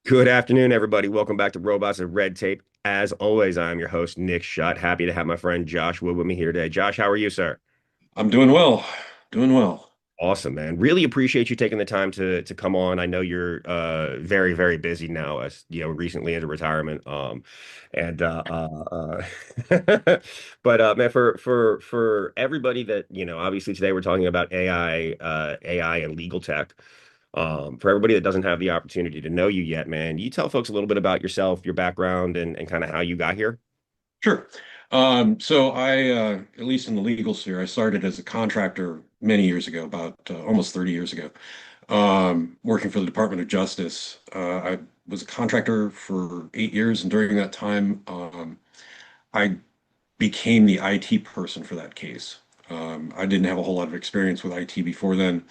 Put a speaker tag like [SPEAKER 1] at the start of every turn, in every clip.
[SPEAKER 1] Good afternoon, everybody. Welcome back to Robots and Red Tape. As always, I'm your host, Nick Schutt. Happy to have my friend Josh Wood with me here today. Josh, how are you, sir?
[SPEAKER 2] I'm doing well, doing well.
[SPEAKER 1] Awesome, man. Really appreciate you taking the time to come on. I know you're very, very busy now, as you know, recently into retirement. And but man, for everybody that, obviously today we're talking about AI and legal tech. For everybody that doesn't have the opportunity to know you yet, man, you tell folks a little bit about yourself, your background, and kind of how you got here.
[SPEAKER 2] Sure. So at least in the legal sphere, I started as a contractor many years ago, about almost 30 years ago, working for the Department of Justice. I was a contractor for 8 years, and during that time, I became the IT person for that case. I didn't have a whole lot of experience with IT before then,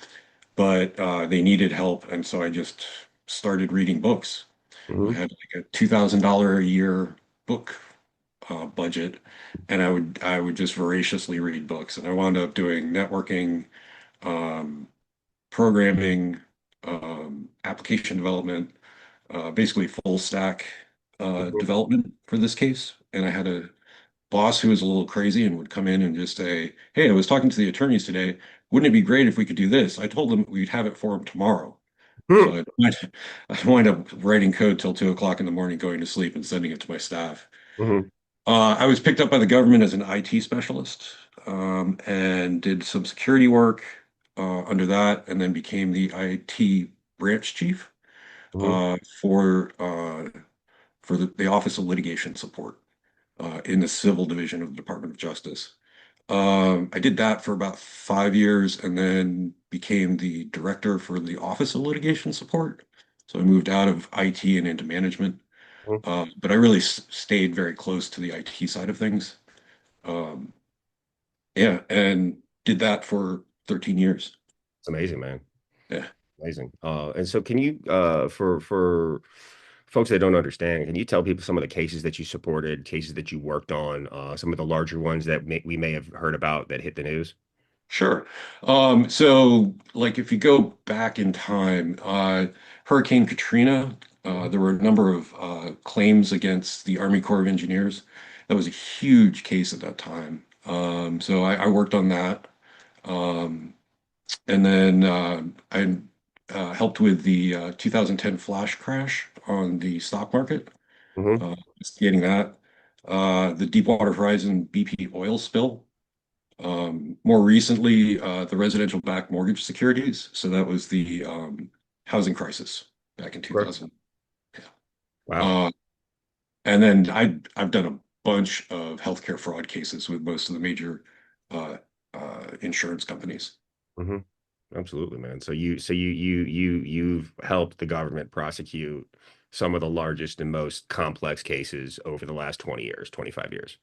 [SPEAKER 2] but they needed help, and so I just started reading books. I
[SPEAKER 1] Hmm.
[SPEAKER 2] had like a $2,000 a year book budget, and I would just voraciously read books, and I wound up doing networking, um, programming, application development, basically full stack
[SPEAKER 1] Hmm.
[SPEAKER 2] development for this case. And I had a boss who was a little crazy and would come in and just say, "Hey, I was talking to the attorneys today. Wouldn't it be great if we could do this?" I told them we'd have it for them tomorrow.
[SPEAKER 1] Hmm.
[SPEAKER 2] So I wind up writing code till 2 o'clock in the morning, going to sleep and sending it to my staff.
[SPEAKER 1] Hmm.
[SPEAKER 2] I was picked up by the government as an IT specialist, and did some security work under that, and then became the IT branch chief
[SPEAKER 1] Hmm.
[SPEAKER 2] uh, for uh, for the Office of Litigation Support in the civil division of the Department of Justice. I did that for about 5 years, and then became the director for the Office of Litigation Support. So I moved out of IT and into management. But I really stayed very close to the IT side of things. Um, yeah, and did that for 13 years.
[SPEAKER 1] It's amazing, man.
[SPEAKER 2] Yeah,
[SPEAKER 1] Amazing. And so can you, for folks that don't understand, can you tell people some of the cases that you supported, cases that you worked on, some of the larger ones that we may have heard about that hit the news?
[SPEAKER 2] sure. So like if you go back in time, Hurricane Katrina,
[SPEAKER 1] Mhm.
[SPEAKER 2] there were a number of claims against the Army Corps of Engineers. That was a huge case at that time. So I worked on that. Um, And then I helped with the 2010 flash crash on the stock market,
[SPEAKER 1] Hmm.
[SPEAKER 2] investigating that. The Deepwater Horizon BP oil spill. More recently, the residential backed mortgage securities. So that was the housing crisis back in
[SPEAKER 1] Sure.
[SPEAKER 2] 2000. Yeah.
[SPEAKER 1] Wow.
[SPEAKER 2] Uh, and then I've done a bunch of healthcare fraud cases with most of the major uh, insurance companies.
[SPEAKER 1] Hmm. Absolutely, man. So you've helped the government prosecute some of the largest and most complex cases over the last 20 years, 25 years.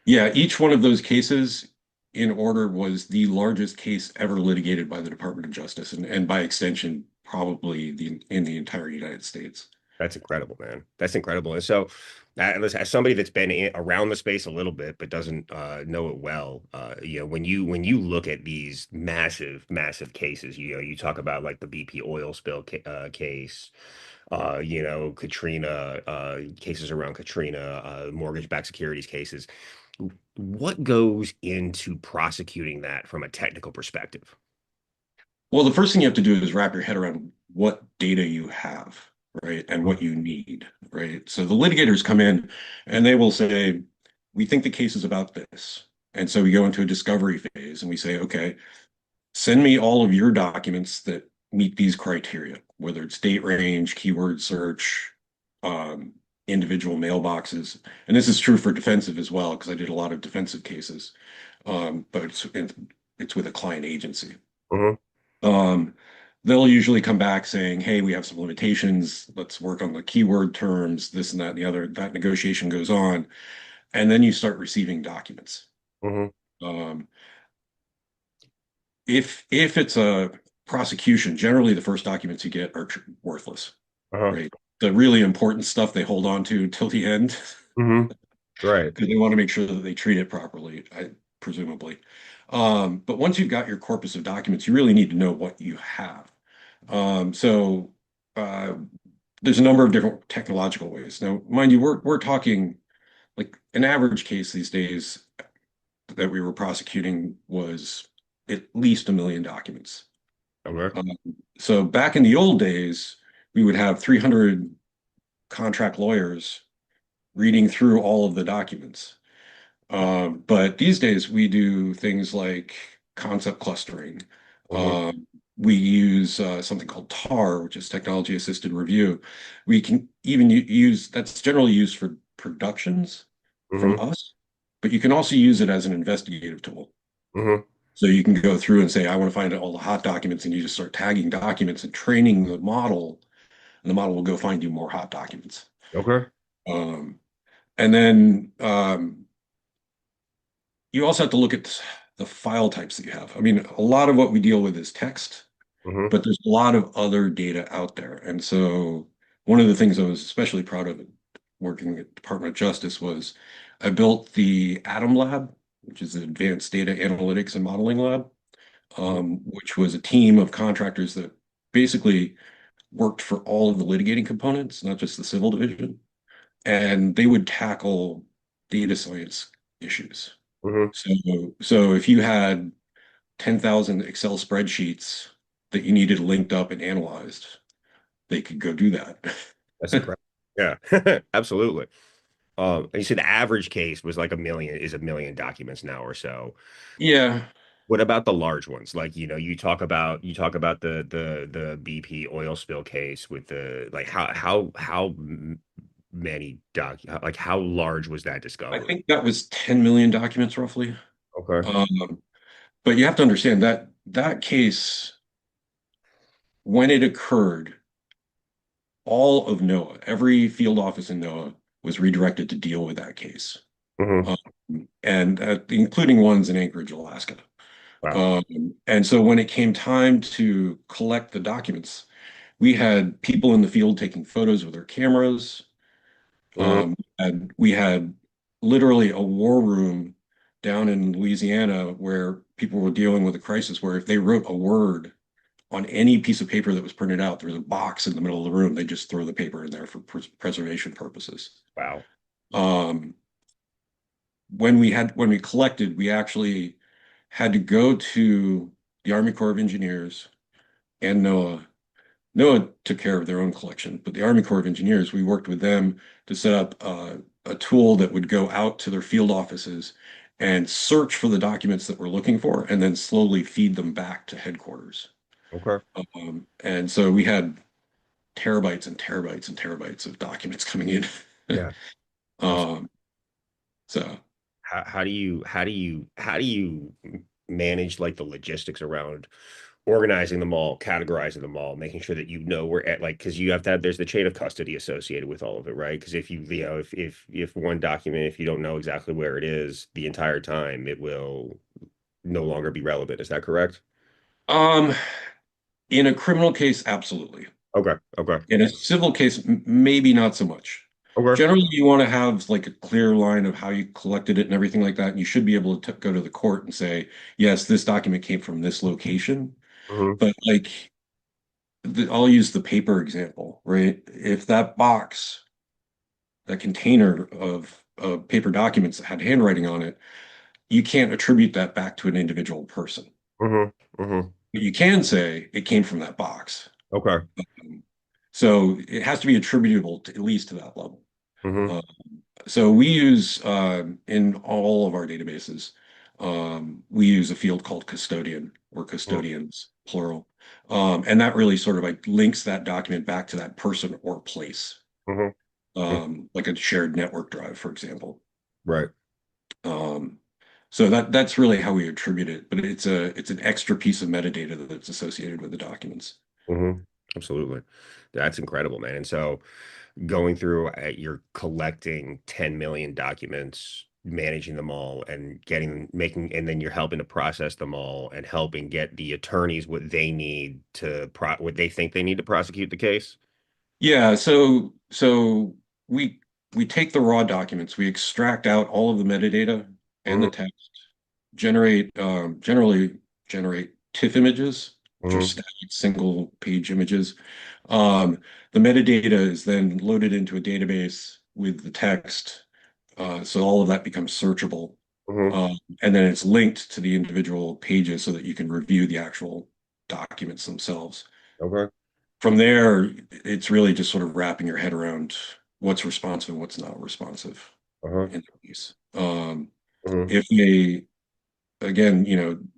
[SPEAKER 2] Yeah, each one of those cases in order was the largest case ever litigated by the Department of Justice, and by extension, probably in the entire United States.
[SPEAKER 1] That's incredible, man. That's incredible. And so, listen, as somebody that's been around the space a little bit but doesn't know it well, when you look at these massive, massive cases, you talk about like the BP oil spill case, Katrina, cases around Katrina, mortgage-backed securities cases. What goes into prosecuting that from a technical perspective?
[SPEAKER 2] Well, the first thing you have to do is wrap your head around what data you have, right? And what you need, right? So the litigators come in and they will say, we think the case is about this. And so we go into a discovery phase and we say, okay, send me all of your documents that meet these criteria, whether it's date range, keyword search, um, individual mailboxes. And this is true for defensive as well, because I did a lot of defensive cases, but it's with a client agency.
[SPEAKER 1] Hmm.
[SPEAKER 2] Um, they'll usually come back saying, "Hey, we have some limitations. Let's work on the keyword terms, this and that and the other." That negotiation goes on, and then you start receiving documents.
[SPEAKER 1] Hmm.
[SPEAKER 2] Um, if it's a prosecution, generally the first documents you get are worthless,
[SPEAKER 1] Uh-huh.
[SPEAKER 2] right? The really important stuff they hold on to till the end
[SPEAKER 1] Hmm. Right.
[SPEAKER 2] because they want to make sure that they treat it properly, presumably. But once you've got your corpus of documents, you really need to know what you have. So uh, there's a number of different technological ways. Now, mind you, we're talking like an average case these days that we were prosecuting was at least 1 million documents.
[SPEAKER 1] Okay.
[SPEAKER 2] Um, so back in the old days, we would have 300 contract lawyers reading through all of the documents. But these days, we do things like concept clustering.
[SPEAKER 1] Mm-hmm.
[SPEAKER 2] We use something called TAR, which is technology assisted review. We can even use that's generally used for productions from
[SPEAKER 1] Mm-hmm.
[SPEAKER 2] us, but you can also use it as an investigative tool.
[SPEAKER 1] Mm-hmm.
[SPEAKER 2] So you can go through and say, I want to find all the hot documents, and you just start tagging documents and training the model, and the model will go find you more hot documents.
[SPEAKER 1] Okay.
[SPEAKER 2] Um, and then you also have to look at the file types that you have. I mean, a lot of what we deal with is text,
[SPEAKER 1] Mm-hmm.
[SPEAKER 2] but there's a lot of other data out there. And so one of the things I was especially proud of working at Department of Justice was I built the Atom Lab, which is the Advanced Data Analytics and Modeling Lab, which was a team of contractors that basically worked for all of the litigating components, not just the civil division. And they would tackle data science issues.
[SPEAKER 1] Mm-hmm.
[SPEAKER 2] So if you had 10,000 Excel spreadsheets that you needed linked up and analyzed, they could go do that.
[SPEAKER 1] That's incredible. Yeah, absolutely. You said the average case was like 1 million documents now or so.
[SPEAKER 2] Yeah,
[SPEAKER 1] What about the large ones? Like, you talk about the BP oil spill case with the like many like how large was that
[SPEAKER 2] I
[SPEAKER 1] discovery?
[SPEAKER 2] think that was 10 million documents roughly.
[SPEAKER 1] Okay.
[SPEAKER 2] Um, but you have to understand that that case, when it occurred, all of NOAA, every field office in NOAA was redirected to deal with that case,
[SPEAKER 1] Hmm.
[SPEAKER 2] um, and including ones in Anchorage, Alaska.
[SPEAKER 1] Wow.
[SPEAKER 2] And so when it came time to collect the documents, we had people in the field taking photos with their cameras.
[SPEAKER 1] Hmm.
[SPEAKER 2] And we had literally a war room down in Louisiana where people were dealing with a crisis where if they wrote a word on any piece of paper that was printed out, there was a box in the middle of the room. They just throw the paper in there for preservation purposes.
[SPEAKER 1] Wow.
[SPEAKER 2] Um, when we collected, we actually had to go to the Army Corps of Engineers and NOAA. NOAA took care of their own collection, but the Army Corps of Engineers, we worked with them to set up a tool that would go out to their field offices and search for the documents that we're looking for, and then slowly feed them back to headquarters.
[SPEAKER 1] Okay.
[SPEAKER 2] And so we had terabytes and terabytes and terabytes of documents coming in.
[SPEAKER 1] Yeah. Absolutely.
[SPEAKER 2] um, so
[SPEAKER 1] How do you manage like the logistics around organizing them all, categorizing them all, making sure that you know where at like because you have to have there's the chain of custody associated with all of it, right? Because if one document, if you don't know exactly where it is the entire time, it will no longer be relevant. Is that correct?
[SPEAKER 2] um, in a criminal case, absolutely.
[SPEAKER 1] Okay. Okay.
[SPEAKER 2] In a civil case, maybe not so much.
[SPEAKER 1] Okay.
[SPEAKER 2] Generally, you want to have like a clear line of how you collected it and everything like that. And you should be able to go to the court and say, yes, this document came from this location.
[SPEAKER 1] Hmm.
[SPEAKER 2] But like, I'll use the paper example, right? If that box, that container of paper documents that had handwriting on it, you can't attribute that back to an individual person.
[SPEAKER 1] Hmm. Hmm.
[SPEAKER 2] But you can say it came from that box.
[SPEAKER 1] Okay.
[SPEAKER 2] So it has to be attributable to at least to that level.
[SPEAKER 1] Hmm.
[SPEAKER 2] Uh, so we use in all of our databases, we use a field called custodian or custodians, plural. And that really sort of like links that document back to that person or place,
[SPEAKER 1] Hmm.
[SPEAKER 2] like a shared network drive, for example.
[SPEAKER 1] Right.
[SPEAKER 2] Um, so that's really how we attribute it, but it's an extra piece of metadata that's associated with the documents.
[SPEAKER 1] Hmm. Absolutely. That's incredible, man. And so going through you're collecting 10 million documents, managing them all and making and then you're helping to process them all and helping get the attorneys what they need what they think they need to prosecute the case.
[SPEAKER 2] Yeah, so we take the raw documents, we extract out all of the metadata and the
[SPEAKER 1] Hmm.
[SPEAKER 2] text, generally generate TIFF images. which are
[SPEAKER 1] Hmm.
[SPEAKER 2] static single page images. Um, the metadata is then loaded into a database with the text, so all of that becomes searchable.
[SPEAKER 1] Hmm.
[SPEAKER 2] And then it's linked to the individual pages so that you can review the actual documents themselves.
[SPEAKER 1] Okay.
[SPEAKER 2] From there, it's really just sort of wrapping your head around what's responsive and what's not responsive
[SPEAKER 1] Uh-huh.
[SPEAKER 2] in the piece.
[SPEAKER 1] Hmm.
[SPEAKER 2] If they, again,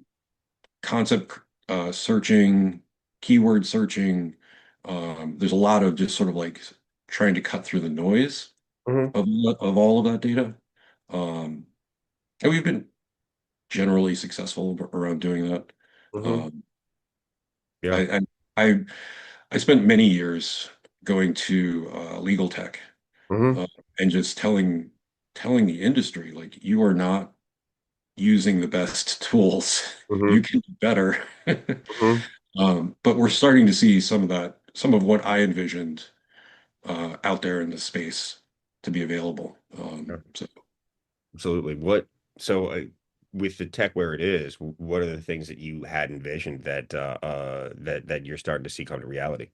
[SPEAKER 2] concept searching, keyword searching, there's a lot of just sort of like trying to cut through the noise
[SPEAKER 1] Hmm.
[SPEAKER 2] of all of that data. Um, and we've been generally successful around doing that.
[SPEAKER 1] Hmm.
[SPEAKER 2] Um,
[SPEAKER 1] Yeah.
[SPEAKER 2] I, I I spent many years going to legal tech
[SPEAKER 1] Hmm.
[SPEAKER 2] uh, and just telling the industry like you are not using the best tools. You
[SPEAKER 1] Hmm.
[SPEAKER 2] can do better.
[SPEAKER 1] Hmm.
[SPEAKER 2] But we're starting to see some of that, some of what I envisioned out there in the space to be available.
[SPEAKER 1] Yeah.
[SPEAKER 2] So,
[SPEAKER 1] Absolutely. So with the tech where it is, what are the things that you had envisioned that you're starting to see come to reality?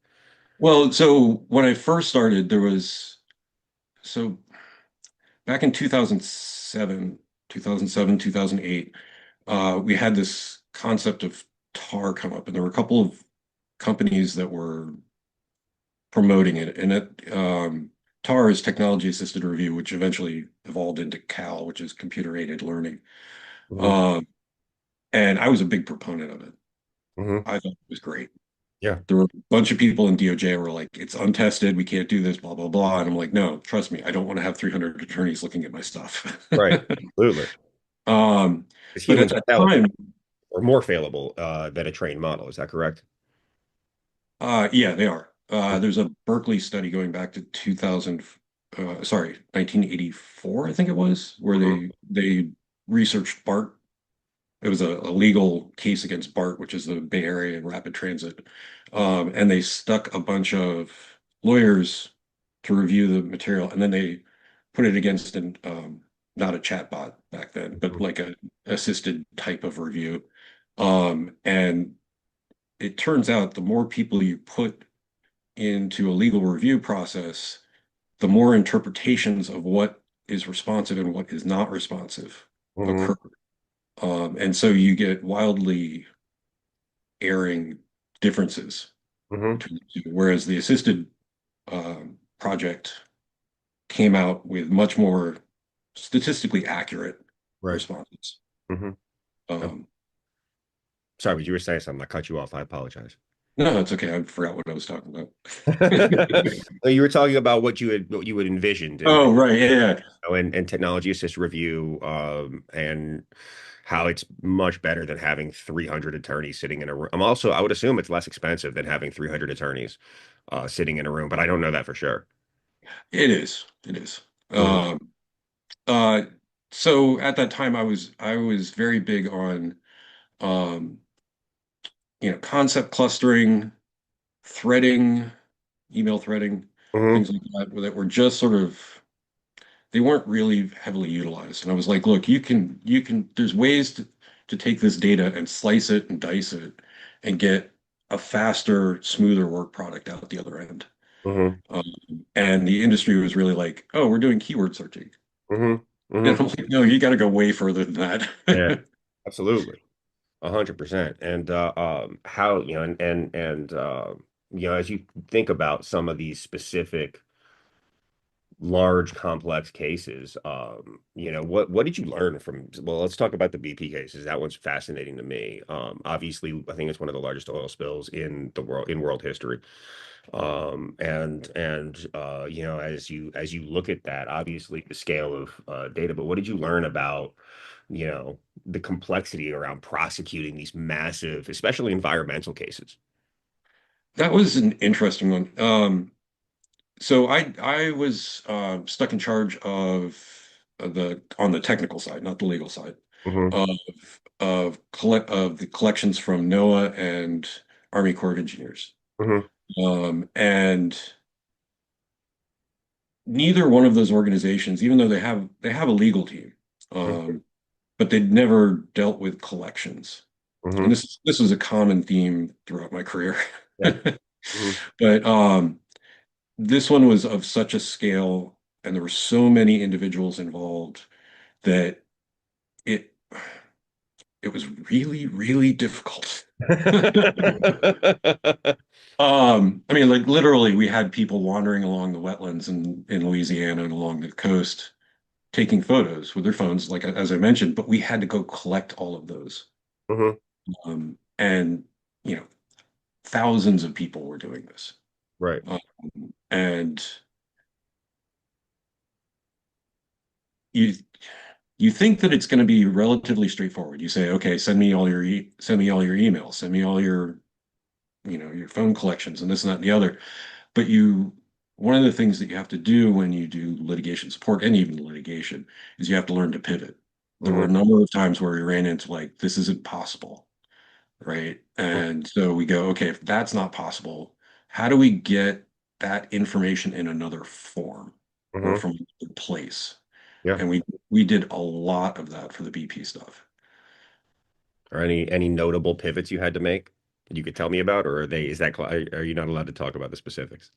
[SPEAKER 2] well, so when I first started, so back in 2007, 2008, we had this concept of tar come up, and there were a couple of companies that were promoting it. And tar is technology assisted review, which eventually evolved into CAL, which is computer aided learning.
[SPEAKER 1] Hmm.
[SPEAKER 2] Um, and I was a big proponent of it.
[SPEAKER 1] Hmm.
[SPEAKER 2] I thought it was great.
[SPEAKER 1] Yeah.
[SPEAKER 2] There were a bunch of people in DOJ who were like, it's untested, we can't do this, blah, blah, blah. And I'm like, no, trust me, I don't want to have 300 attorneys looking at my stuff.
[SPEAKER 1] Right. Absolutely.
[SPEAKER 2] Um,
[SPEAKER 1] Because
[SPEAKER 2] but at
[SPEAKER 1] humans
[SPEAKER 2] that
[SPEAKER 1] are fallible
[SPEAKER 2] time,
[SPEAKER 1] or more fallible than a trained model. Is that correct?
[SPEAKER 2] yeah, they are. There's a Berkeley study going back to 1984, I think it was, where
[SPEAKER 1] Hmm.
[SPEAKER 2] they researched BART. It was a legal case against BART, which is the Bay Area and Rapid Transit. And they stuck a bunch of lawyers to review the material, and then they put it against not a chatbot back then, but like a assisted type of review. And it turns out the more people you put into a legal review process, the more interpretations of what is responsive and what is not responsive
[SPEAKER 1] Hmm.
[SPEAKER 2] occur. And so you get wildly erring differences
[SPEAKER 1] Hmm.
[SPEAKER 2] between the two, whereas the assisted project came out with much more statistically accurate
[SPEAKER 1] Right.
[SPEAKER 2] responses.
[SPEAKER 1] Hmm.
[SPEAKER 2] Um,
[SPEAKER 1] Sorry, but you were saying something. I cut you off. I apologize.
[SPEAKER 2] no, it's okay. I forgot what I was talking about.
[SPEAKER 1] You were talking about what you had envisioned
[SPEAKER 2] Oh, right. Yeah, yeah.
[SPEAKER 1] and technology assist review and how it's much better than having 300 attorneys sitting in a room. I would assume it's less expensive than having 300 attorneys sitting in a room, but I don't know that for sure.
[SPEAKER 2] It is. It is.
[SPEAKER 1] Mhm.
[SPEAKER 2] Um, uh, so at that time, I was very big on um, concept clustering, threading, email threading,
[SPEAKER 1] Mhm.
[SPEAKER 2] things like that were just sort of they weren't really heavily utilized. And I was like, look, there's ways to take this data and slice it and dice it and get a faster, smoother work product out the other end.
[SPEAKER 1] Mhm.
[SPEAKER 2] Um, and the industry was really like, oh, we're doing keyword searching.
[SPEAKER 1] Mhm.
[SPEAKER 2] And
[SPEAKER 1] Mhm.
[SPEAKER 2] I'm like, no, you got to go way further than
[SPEAKER 1] Yeah,
[SPEAKER 2] that.
[SPEAKER 1] absolutely. 100%. And how, as you think about some of these specific large complex cases, what did you learn from, well, let's talk about the BP cases. That one's fascinating to me. Obviously, I think it's one of the largest oil spills in the world, in world history. As you look at that, obviously the scale of data, but what did you learn about the complexity around prosecuting these massive, especially environmental cases?
[SPEAKER 2] That was an interesting one. So I was stuck in charge of the on the technical side, not the legal side,
[SPEAKER 1] Hmm.
[SPEAKER 2] of of the collections from NOAA and Army Corps of Engineers.
[SPEAKER 1] Hmm.
[SPEAKER 2] And neither one of those organizations, even though they have a legal team,
[SPEAKER 1] Hmm.
[SPEAKER 2] but they'd never dealt with collections. And
[SPEAKER 1] Hmm.
[SPEAKER 2] this was a common theme throughout my career.
[SPEAKER 1] Yeah. Hmm.
[SPEAKER 2] But this one was of such a scale, and there were so many individuals involved that it it was really, really difficult. I mean, like literally, we had people wandering along the wetlands in Louisiana and along the coast taking photos with their phones, like as I mentioned, but we had to go collect all of those.
[SPEAKER 1] Hmm.
[SPEAKER 2] And you know, thousands of people were doing this.
[SPEAKER 1] Right.
[SPEAKER 2] And you you think that it's going to be relatively straightforward. You say, okay, send me all your emails, send me all your, your phone collections and this and that and the other. But one of the things that you have to do when you do litigation support and even litigation is you have to learn to pivot. There were
[SPEAKER 1] Hmm.
[SPEAKER 2] a number of times where we ran into like, this isn't possible, right? And so we go, okay, if that's not possible, how do we get that information in another form or
[SPEAKER 1] Hmm.
[SPEAKER 2] from another place?
[SPEAKER 1] Yeah.
[SPEAKER 2] And we did a lot of that for the BP stuff.
[SPEAKER 1] Or any notable pivots you had to make that you could tell me about, or are you not allowed to talk about the specifics?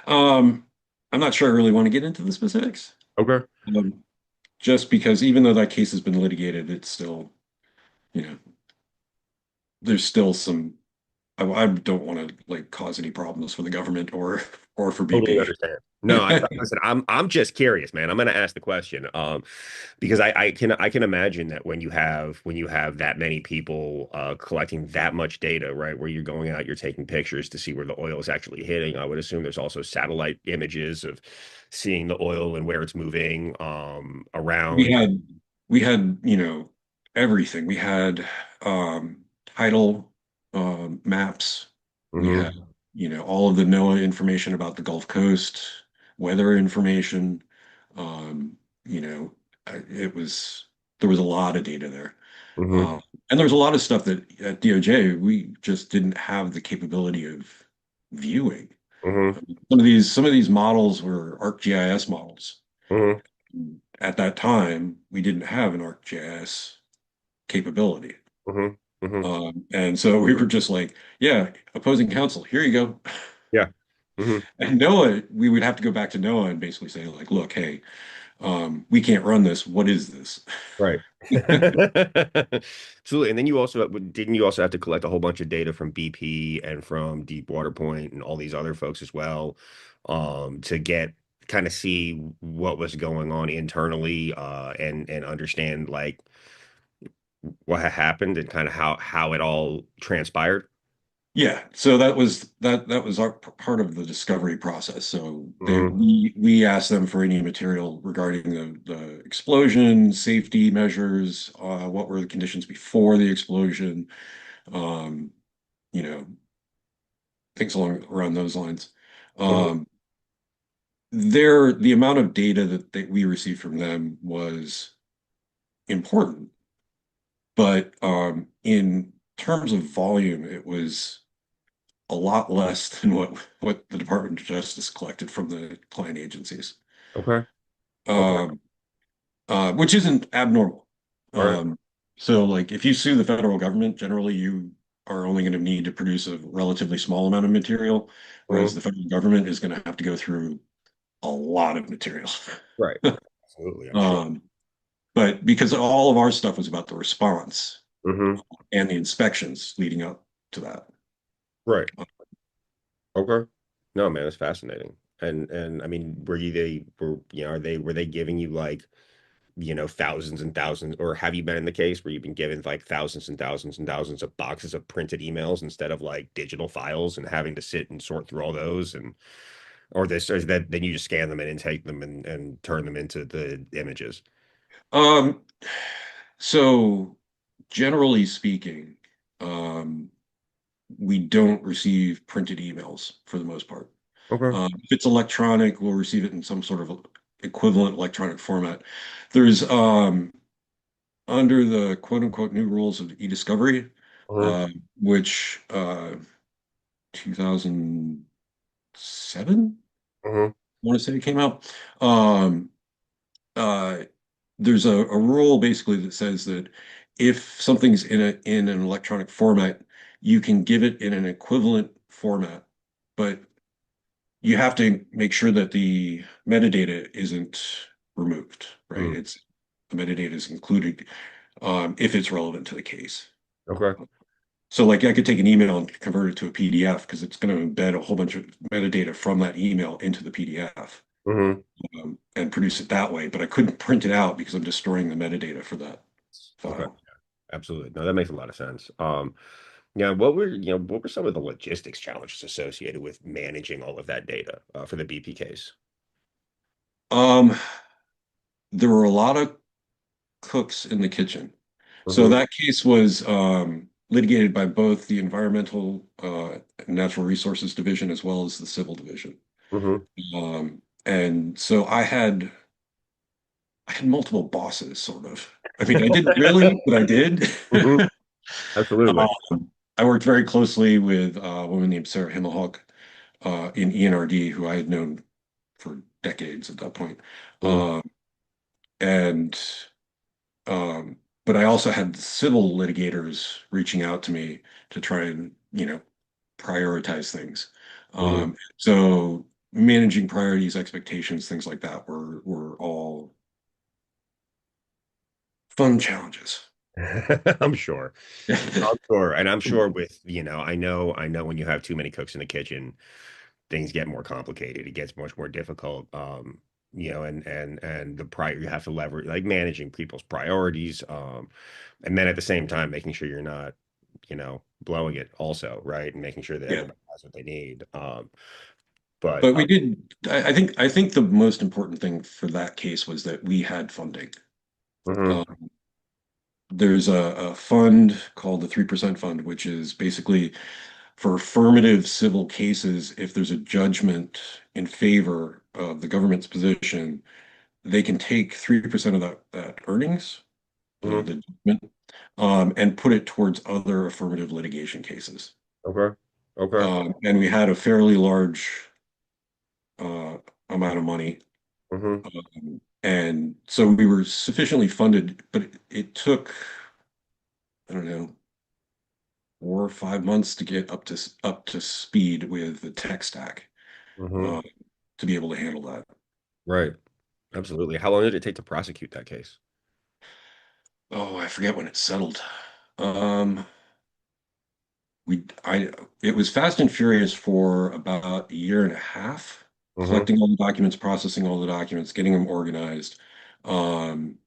[SPEAKER 2] Um, I'm not sure I really want to get into the specifics.
[SPEAKER 1] Okay.
[SPEAKER 2] Um, just because even though that case has been litigated, it's still, you know, there's still some. I don't want to like cause any problems for the government or for
[SPEAKER 1] Totally
[SPEAKER 2] BP.
[SPEAKER 1] understand. No, listen. I'm just curious, man. I'm going to ask the question, because I can imagine that when you have that many people collecting that much data, right, where you're going out, you're taking pictures to see where the oil is actually hitting. I would assume there's also satellite images of seeing the oil and where it's moving
[SPEAKER 2] We
[SPEAKER 1] around.
[SPEAKER 2] had we had, everything. We had tidal maps. We
[SPEAKER 1] Hmm.
[SPEAKER 2] had, all of the NOAA information about the Gulf Coast, weather information. Um, you know, it was there was a lot of data there.
[SPEAKER 1] Hmm.
[SPEAKER 2] Um, and there's a lot of stuff that at DOJ we just didn't have the capability of viewing.
[SPEAKER 1] Hmm.
[SPEAKER 2] Some of these models were ArcGIS models.
[SPEAKER 1] Hmm.
[SPEAKER 2] At that time, we didn't have an ArcGIS capability.
[SPEAKER 1] Hmm. Hmm.
[SPEAKER 2] And so we were just like, yeah, opposing counsel, here you go.
[SPEAKER 1] Yeah. Hmm.
[SPEAKER 2] And NOAA, we would have to go back to NOAA and basically say, like, look, hey, we can't run this. What is this?
[SPEAKER 1] Right. Absolutely. And then didn't you also have to collect a whole bunch of data from BP and from Deepwater Point and all these other folks as well, to get kind of see what was going on internally, and understand like what had happened and kind of how it all transpired.
[SPEAKER 2] Yeah, so that was our part of the discovery process. So
[SPEAKER 1] Hmm.
[SPEAKER 2] we asked them for any material regarding the explosion, safety measures, what were the conditions before the explosion, um, you know, things along around those lines.
[SPEAKER 1] Hmm.
[SPEAKER 2] Um, the amount of data that we received from them was important, but in terms of volume, it was a lot less than what the Department of Justice collected from the client agencies,
[SPEAKER 1] Okay. Okay.
[SPEAKER 2] um, which isn't abnormal.
[SPEAKER 1] All right.
[SPEAKER 2] Um, so, like, if you sue the federal government, generally you are only going to need to produce a relatively small amount of material, whereas
[SPEAKER 1] Hmm.
[SPEAKER 2] the federal government is going to have to go through a lot of material.
[SPEAKER 1] Right. Absolutely. I'm sure.
[SPEAKER 2] Um, but because all of our stuff was about the response
[SPEAKER 1] Hmm.
[SPEAKER 2] and the inspections leading up to that.
[SPEAKER 1] Right. Okay. No, man, it's fascinating. And I mean, were they giving you like, thousands and thousands, or have you been in the case where you've been given like thousands and thousands and thousands of boxes of printed emails instead of like digital files and having to sit and sort through all those, or is that then you just scan them and take them and turn them into the images?
[SPEAKER 2] Um, so generally speaking, um, we don't receive printed emails for the most part.
[SPEAKER 1] Okay.
[SPEAKER 2] If it's electronic, we'll receive it in some sort of equivalent electronic format. There's under the quote unquote new rules of e-discovery,
[SPEAKER 1] Uh-huh.
[SPEAKER 2] uh, which 2007,
[SPEAKER 1] Uh-huh.
[SPEAKER 2] I want to say it came out. Um, uh, there's a rule basically that says that if something's in an electronic format, you can give it in an equivalent format, but you have to make sure that the metadata isn't removed, right?
[SPEAKER 1] Mm,
[SPEAKER 2] It's the metadata is included if it's relevant to the case.
[SPEAKER 1] okay.
[SPEAKER 2] So like I could take an email and convert it to a PDF because it's going to embed a whole bunch of metadata from that email into the PDF
[SPEAKER 1] Hmm.
[SPEAKER 2] and produce it that way. But I couldn't print it out because I'm just storing the metadata for that
[SPEAKER 1] Okay.
[SPEAKER 2] file.
[SPEAKER 1] Absolutely. No, that makes a lot of sense. Yeah, what were some of the logistics challenges associated with managing all of that data for the BP case?
[SPEAKER 2] Um, there were a lot of cooks in the kitchen. So
[SPEAKER 1] Hmm.
[SPEAKER 2] that case was litigated by both the Environmental and Natural Resources Division as well as the Civil Division.
[SPEAKER 1] Hmm.
[SPEAKER 2] And so I had multiple bosses, sort of. I mean, I didn't really, but I did.
[SPEAKER 1] Hmm. Absolutely.
[SPEAKER 2] I worked very closely with a woman named Sarah Himmelhoek in ENRD, who I had known for decades at that point.
[SPEAKER 1] Mm,
[SPEAKER 2] Um, and but I also had civil litigators reaching out to me to try and, prioritize things.
[SPEAKER 1] mhm.
[SPEAKER 2] So managing priorities, expectations, things like that were all fun challenges.
[SPEAKER 1] I'm sure. I'm sure. And I'm sure with, I know when you have too many cooks in the kitchen, things get more complicated. It gets much more difficult. And the prior you have to leverage like managing people's priorities. And then at the same time making sure you're not, blowing it also, right? And making sure that
[SPEAKER 2] Yeah.
[SPEAKER 1] everybody has what they need. But
[SPEAKER 2] But we did, I think the most important thing for that case was that we had funding.
[SPEAKER 1] mhm,
[SPEAKER 2] Um, there's a fund called the 3% Fund, which is basically for affirmative civil cases, if there's a judgment in favor of the government's position, they can take 3% of that earnings,
[SPEAKER 1] mhm,
[SPEAKER 2] the judgment, and put it towards other affirmative litigation cases.
[SPEAKER 1] okay. Okay.
[SPEAKER 2] And we had a fairly large uh, amount of money.
[SPEAKER 1] Mhm,
[SPEAKER 2] And so we were sufficiently funded, but it took, I don't know, 4 or 5 months to get up to speed with the tech stack
[SPEAKER 1] mhm.
[SPEAKER 2] uh, to be able to handle that.
[SPEAKER 1] Right. Absolutely. How long did it take to prosecute that case?
[SPEAKER 2] Oh, I forget when it settled. Um, we I It was fast and furious for about a year and a half,
[SPEAKER 1] Mhm,
[SPEAKER 2] collecting all the documents, processing all the documents, getting them organized.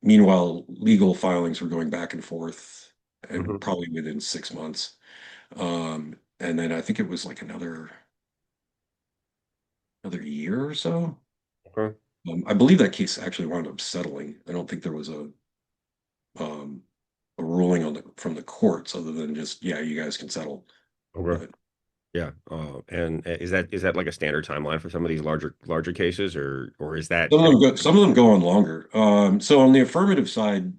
[SPEAKER 2] Meanwhile, legal filings were going back and forth, and
[SPEAKER 1] mhm.
[SPEAKER 2] probably within 6 months. And then I think it was like another year or so.
[SPEAKER 1] Okay.
[SPEAKER 2] I believe that case actually wound up settling. I don't think there was um, a ruling from the courts other than just, yeah, you guys can settle.
[SPEAKER 1] Okay.
[SPEAKER 2] But
[SPEAKER 1] Yeah. And is that like a standard timeline for some of these larger cases, or is that
[SPEAKER 2] some of them go on longer. So on the affirmative side,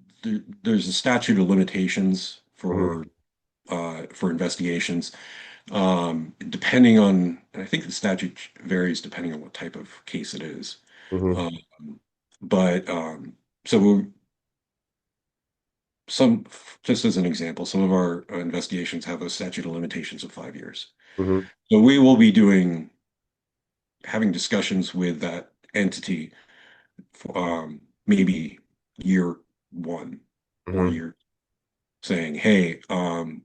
[SPEAKER 2] there's a statute of limitations
[SPEAKER 1] Mhm,
[SPEAKER 2] for investigations. Depending on, and I think the statute varies depending on what type of case it is.
[SPEAKER 1] mhm,
[SPEAKER 2] Um, but so we'll, some, just as an example, some of our investigations have a statute of limitations of 5 years.
[SPEAKER 1] mhm,
[SPEAKER 2] So we will be having discussions with that entity, maybe year one or
[SPEAKER 1] mhm.
[SPEAKER 2] year saying, hey,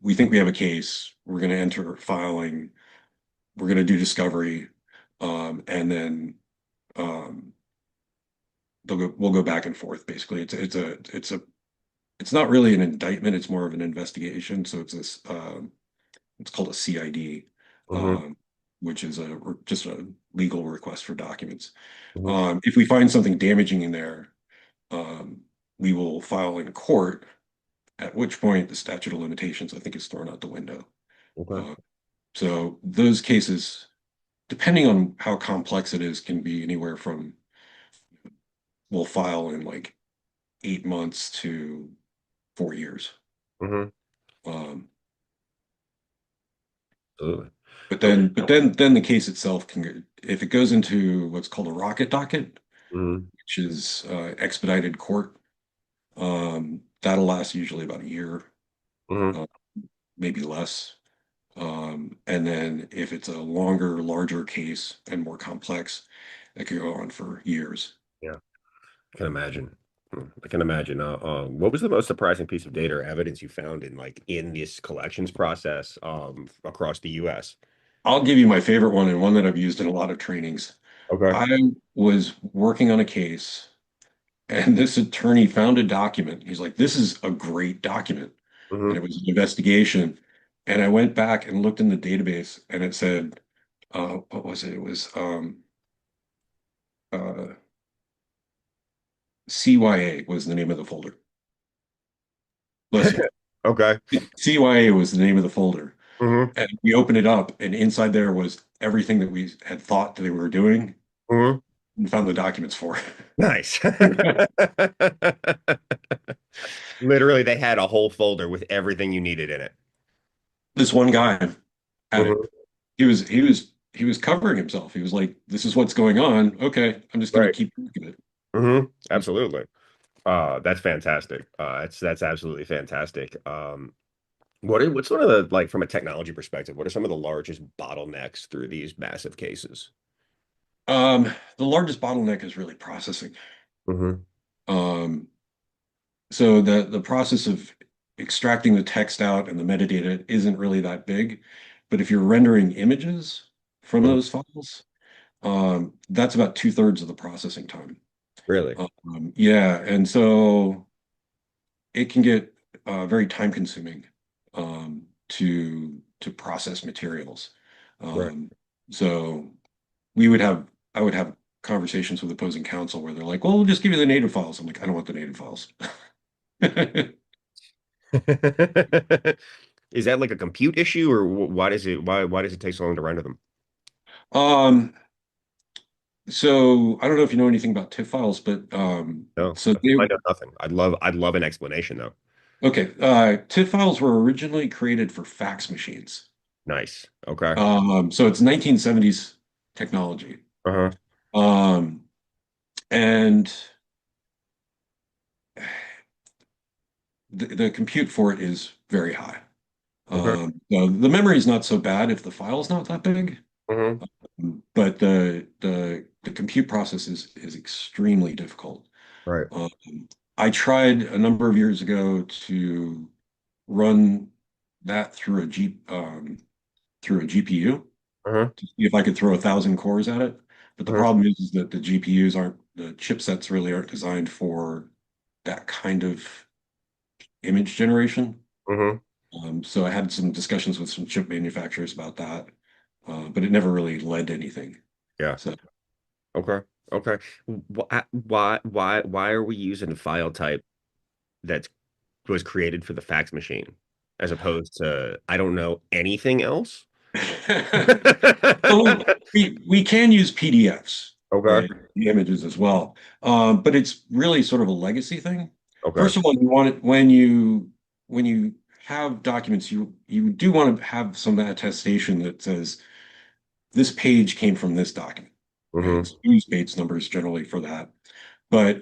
[SPEAKER 2] we think we have a case. We're going to enter filing. We're going to do discovery, and then um, we'll go back and forth. Basically, it's not really an indictment. It's more of an investigation. So it's called a CID,
[SPEAKER 1] Mhm,
[SPEAKER 2] um, which is just a legal request for documents.
[SPEAKER 1] mhm.
[SPEAKER 2] If we find something damaging in there, um, we will file in court, at which point the statute of limitations, I think, is thrown out the window.
[SPEAKER 1] Okay.
[SPEAKER 2] Uh, so those cases, depending on how complex it is, can be anywhere from we'll file in like 8 months to 4 years.
[SPEAKER 1] Mhm.
[SPEAKER 2] Um,
[SPEAKER 1] Absolutely.
[SPEAKER 2] but then the case itself if it goes into what's called a rocket docket,
[SPEAKER 1] Mhm,
[SPEAKER 2] which is expedited court. That'll last usually about a year,
[SPEAKER 1] Hmm.
[SPEAKER 2] uh, maybe less. And then if it's a longer, larger case and more complex, it could go on for years.
[SPEAKER 1] Yeah, I can imagine. I can imagine. What was the most surprising piece of data or evidence you found in in this collections process across the U.S.?
[SPEAKER 2] I'll give you my favorite one and one that I've used in a lot of trainings.
[SPEAKER 1] Okay.
[SPEAKER 2] I was working on a case, and this attorney found a document. He's like, "This is a great document." And
[SPEAKER 1] Hmm.
[SPEAKER 2] it was an investigation. And I went back and looked in the database, and it said, what was it? It was uh, CYA was the name of the folder. Bless you.
[SPEAKER 1] Okay.
[SPEAKER 2] CYA was the name of the folder.
[SPEAKER 1] Hmm.
[SPEAKER 2] And we opened it up, and inside there was everything that we had thought that they were doing
[SPEAKER 1] Hmm.
[SPEAKER 2] and found the documents for.
[SPEAKER 1] Nice. Literally, they had a whole folder with everything you needed in it.
[SPEAKER 2] This one guy had it.
[SPEAKER 1] Hmm.
[SPEAKER 2] He was covering himself. He was like, "This is what's going on. Okay, I'm just going to
[SPEAKER 1] Right.
[SPEAKER 2] keep looking at
[SPEAKER 1] Hmm.
[SPEAKER 2] it."
[SPEAKER 1] Absolutely. That's fantastic. That's absolutely fantastic. What's one of the from a technology perspective, what are some of the largest bottlenecks through these massive cases?
[SPEAKER 2] The largest bottleneck is really processing.
[SPEAKER 1] Hmm.
[SPEAKER 2] Um, so the process of extracting the text out and the metadata isn't really that big, but if you're rendering images from
[SPEAKER 1] Hmm.
[SPEAKER 2] those files, that's about two-thirds of the processing time.
[SPEAKER 1] Really?
[SPEAKER 2] Yeah, and so it can get very time consuming to process materials.
[SPEAKER 1] Right.
[SPEAKER 2] Um, so we would have I would have conversations with opposing counsel where they're like, "Well, we'll just give you the native files." I'm like, "I don't want the native files."
[SPEAKER 1] Is that like a compute issue, or why does it take so long to render them?
[SPEAKER 2] Um, so I don't know if you know anything about TIFF files, but
[SPEAKER 1] No,
[SPEAKER 2] so they
[SPEAKER 1] I know nothing. I'd love an explanation though.
[SPEAKER 2] okay. TIFF files were originally created for fax machines.
[SPEAKER 1] Nice. Okay.
[SPEAKER 2] So it's 1970s technology.
[SPEAKER 1] Uh-huh.
[SPEAKER 2] Um, and the compute for it is very high.
[SPEAKER 1] Okay.
[SPEAKER 2] The memory is not so bad if the file's not that big,
[SPEAKER 1] Uh-huh.
[SPEAKER 2] but the compute process is extremely difficult.
[SPEAKER 1] Right.
[SPEAKER 2] Um, I tried a number of years ago to run that through a GPU
[SPEAKER 1] Uh-huh.
[SPEAKER 2] to see if I could throw 1,000 cores at it. But the
[SPEAKER 1] Uh-huh.
[SPEAKER 2] problem is that the chipsets really aren't designed for that kind of image generation.
[SPEAKER 1] Uh-huh.
[SPEAKER 2] So I had some discussions with some chip manufacturers about that, but it never really led to anything.
[SPEAKER 1] Yeah.
[SPEAKER 2] So
[SPEAKER 1] Okay. Okay. Why are we using a file type that was created for the fax machine as opposed to, I don't know, anything else?
[SPEAKER 2] well, we can use PDFs,
[SPEAKER 1] Okay.
[SPEAKER 2] right? The images as well. But it's really sort of a legacy thing.
[SPEAKER 1] Okay.
[SPEAKER 2] First of all, you want it when you have documents, you do want to have some attestation that says this page came from this document, right?
[SPEAKER 1] Mm-hmm.
[SPEAKER 2] So we use Bates numbers generally for that. But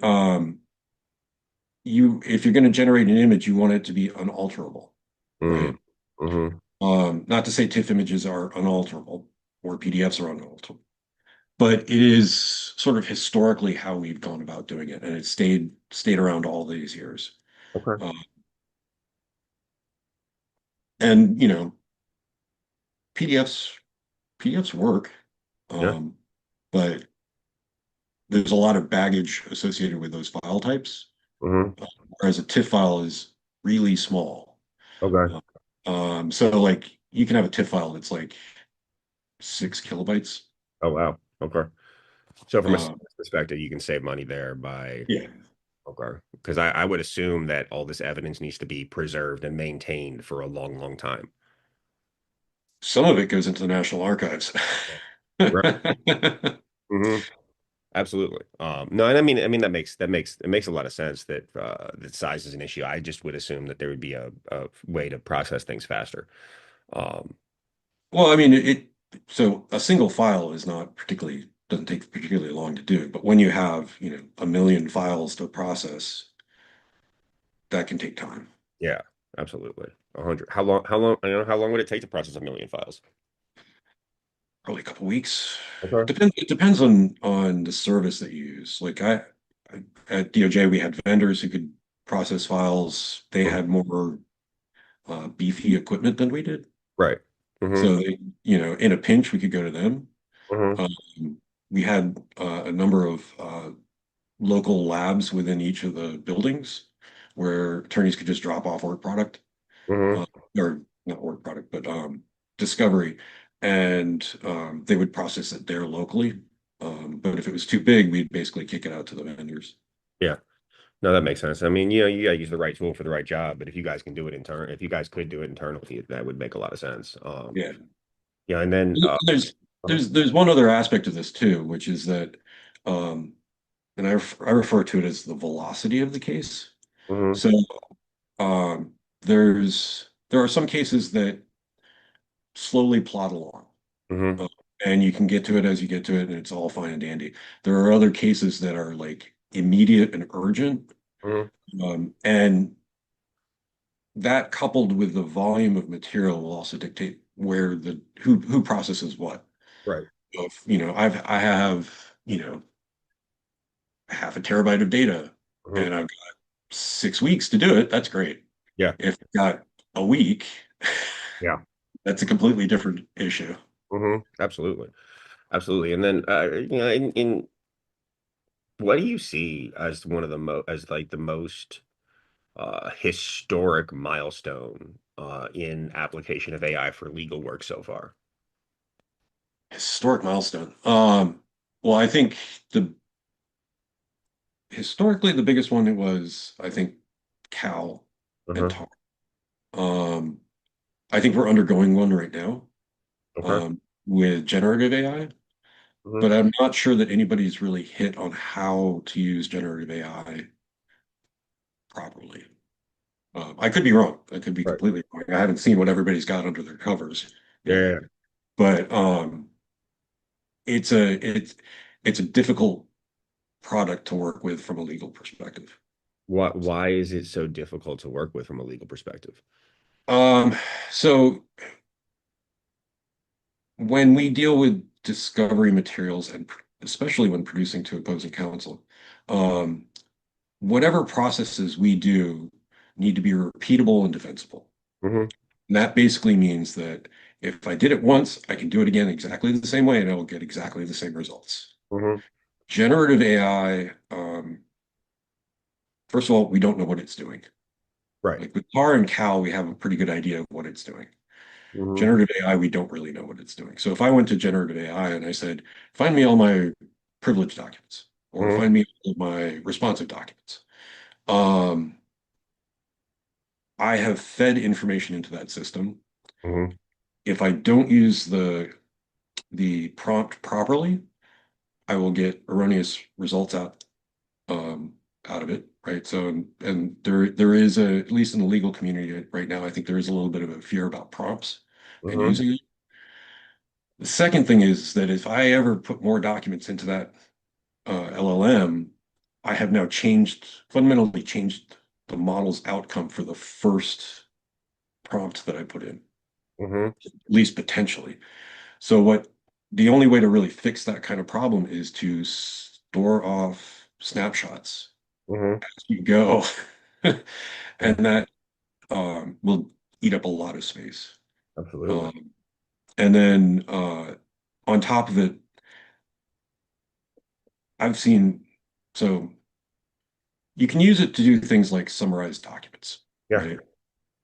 [SPEAKER 2] you if you're going to generate an image, you want it to be unalterable,
[SPEAKER 1] Mm-hmm.
[SPEAKER 2] right?
[SPEAKER 1] Mm-hmm.
[SPEAKER 2] Not to say TIFF images are unalterable or PDFs are unalterable, but it is sort of historically how we've gone about doing it, and it stayed around all these years.
[SPEAKER 1] Okay.
[SPEAKER 2] Uh, and PDFs PDFs work,
[SPEAKER 1] Yeah.
[SPEAKER 2] um, but there's a lot of baggage associated with those file types,
[SPEAKER 1] Mm-hmm.
[SPEAKER 2] whereas a TIFF file is really small.
[SPEAKER 1] Okay.
[SPEAKER 2] Uh, so like you can have a TIFF file that's like 6 kilobytes.
[SPEAKER 1] Oh, wow. Okay. So from a
[SPEAKER 2] Uh,
[SPEAKER 1] service perspective, you can save money there by,
[SPEAKER 2] yeah,
[SPEAKER 1] okay. Because I would assume that all this evidence needs to be preserved and maintained for a long, long time.
[SPEAKER 2] some of it goes into the National Archives.
[SPEAKER 1] Yeah. Right. Hmm. Absolutely. No, and I mean it makes a lot of sense that size is an issue. I just would assume that there would be a way to process things faster. Um,
[SPEAKER 2] Well, I mean, so a single file is not particularly doesn't take particularly long to do, but when you have, a million files to process, that can take time.
[SPEAKER 1] Yeah, absolutely. 100. How long would it take to process 1 million files?
[SPEAKER 2] Probably a couple weeks.
[SPEAKER 1] Okay.
[SPEAKER 2] It depends on the service that you use. At DOJ, we had vendors who could process files. They
[SPEAKER 1] Mhm.
[SPEAKER 2] had more beefy equipment than we did.
[SPEAKER 1] Right. Mm-hmm.
[SPEAKER 2] So in a pinch, we could go to them.
[SPEAKER 1] Mm-hmm.
[SPEAKER 2] Um, we had a number of local labs within each of the buildings where attorneys could just drop off work product, uh,
[SPEAKER 1] Mm-hmm.
[SPEAKER 2] or not work product, but discovery, and they would process it there locally. But if it was too big, we'd basically kick it out to the vendors.
[SPEAKER 1] Yeah. No, that makes sense. I mean, you gotta use the right tool for the right job, but if you guys can do it if you guys could do it internally, that would make a lot of sense.
[SPEAKER 2] Yeah.
[SPEAKER 1] Yeah, and then
[SPEAKER 2] There's
[SPEAKER 1] uh-huh.
[SPEAKER 2] there's one other aspect of this too, which is that, um, and I refer to it as the velocity of the case.
[SPEAKER 1] Mm-hmm.
[SPEAKER 2] So um, there are some cases that slowly plod along,
[SPEAKER 1] Mm-hmm.
[SPEAKER 2] uh, and you can get to it as you get to it, and it's all fine and dandy. There are other cases that are like immediate and urgent,
[SPEAKER 1] Mm-hmm.
[SPEAKER 2] and that coupled with the volume of material will also dictate who processes what.
[SPEAKER 1] Right.
[SPEAKER 2] I have, half a terabyte of data
[SPEAKER 1] Mm-hmm.
[SPEAKER 2] and I've got 6 weeks to do it. That's great.
[SPEAKER 1] Yeah.
[SPEAKER 2] If I've got a week,
[SPEAKER 1] Yeah.
[SPEAKER 2] that's a completely different issue.
[SPEAKER 1] Mm-hmm. Absolutely. Absolutely. And then in what do you see as one of the as like the most historic milestone in application of AI for legal work so far?
[SPEAKER 2] Historic milestone. Well, I think the historically the biggest one was, I think, Cal and
[SPEAKER 1] Uh-huh.
[SPEAKER 2] Tar. Um, I think we're undergoing one right now,
[SPEAKER 1] Okay.
[SPEAKER 2] um, with generative AI,
[SPEAKER 1] Mm-hmm.
[SPEAKER 2] but I'm not sure that anybody's really hit on how to use generative AI properly. I could be wrong. I could be
[SPEAKER 1] Right.
[SPEAKER 2] completely wrong. I haven't seen what everybody's got under their covers
[SPEAKER 1] Yeah.
[SPEAKER 2] yet,
[SPEAKER 1] Yeah.
[SPEAKER 2] but it's a it's it's a difficult product to work with from a legal perspective.
[SPEAKER 1] Why is it so difficult to work with from a legal perspective?
[SPEAKER 2] Um, so when we deal with discovery materials and especially when producing to opposing counsel, um, whatever processes we do need to be repeatable and defensible.
[SPEAKER 1] Mm-hmm.
[SPEAKER 2] And that basically means that if I did it once, I can do it again exactly the same way and I will get exactly the same results.
[SPEAKER 1] Mm-hmm.
[SPEAKER 2] Generative AI, first of all, we don't know what it's doing.
[SPEAKER 1] Right.
[SPEAKER 2] Like with Tar and Cal, we have a pretty good idea of what it's doing.
[SPEAKER 1] Mm-hmm.
[SPEAKER 2] Generative AI, we don't really know what it's doing. So if I went to generative AI and I said, find me all my privilege documents or
[SPEAKER 1] Mm-hmm.
[SPEAKER 2] find me all my responsive documents, um, I have fed information into that system.
[SPEAKER 1] Mm-hmm.
[SPEAKER 2] If I don't use the prompt properly, I will get erroneous results out of it, right? So, and there is at least in the legal community right now, I think there is a little bit of a fear about prompts and
[SPEAKER 1] Mm-hmm.
[SPEAKER 2] using it. The second thing is that if I ever put more documents into that LLM, I have now fundamentally changed the model's outcome for the first prompt that I put in,
[SPEAKER 1] Mm-hmm.
[SPEAKER 2] at least potentially. So the only way to really fix that kind of problem is to store off snapshots
[SPEAKER 1] Mm-hmm.
[SPEAKER 2] as you go.
[SPEAKER 1] Yeah.
[SPEAKER 2] And that will eat up a lot of space.
[SPEAKER 1] Absolutely.
[SPEAKER 2] Um, and then on top of it, I've seen, so you can use it to do things like summarize documents,
[SPEAKER 1] Yeah.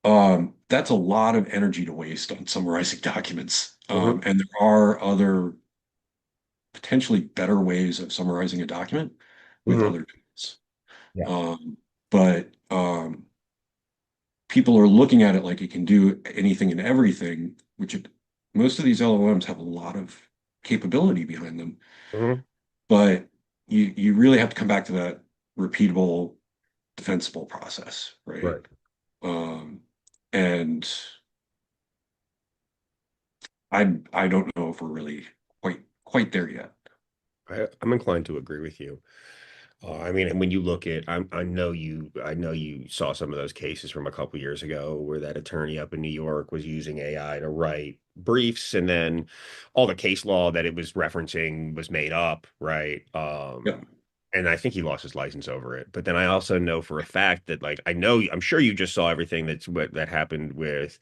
[SPEAKER 2] right? That's a lot of energy to waste on summarizing documents.
[SPEAKER 1] Mm-hmm.
[SPEAKER 2] And there are other potentially better ways of summarizing a document with
[SPEAKER 1] Mm-hmm.
[SPEAKER 2] other tools.
[SPEAKER 1] Yeah.
[SPEAKER 2] But people are looking at it like it can do anything and everything, most of these LLMs have a lot of capability behind them.
[SPEAKER 1] Mm-hmm.
[SPEAKER 2] But you really have to come back to that repeatable, defensible process, right?
[SPEAKER 1] Right.
[SPEAKER 2] Um, and I don't know if we're really quite there yet.
[SPEAKER 1] I'm inclined to agree with you. I mean, and when you look at, I know you saw some of those cases from a couple years ago where that attorney up in New York was using AI to write briefs, and then all the case law that it was referencing was made up, right?
[SPEAKER 2] Yeah.
[SPEAKER 1] And I think he lost his license over it. But then I also know for a fact that, like, I'm sure you just saw everything that happened with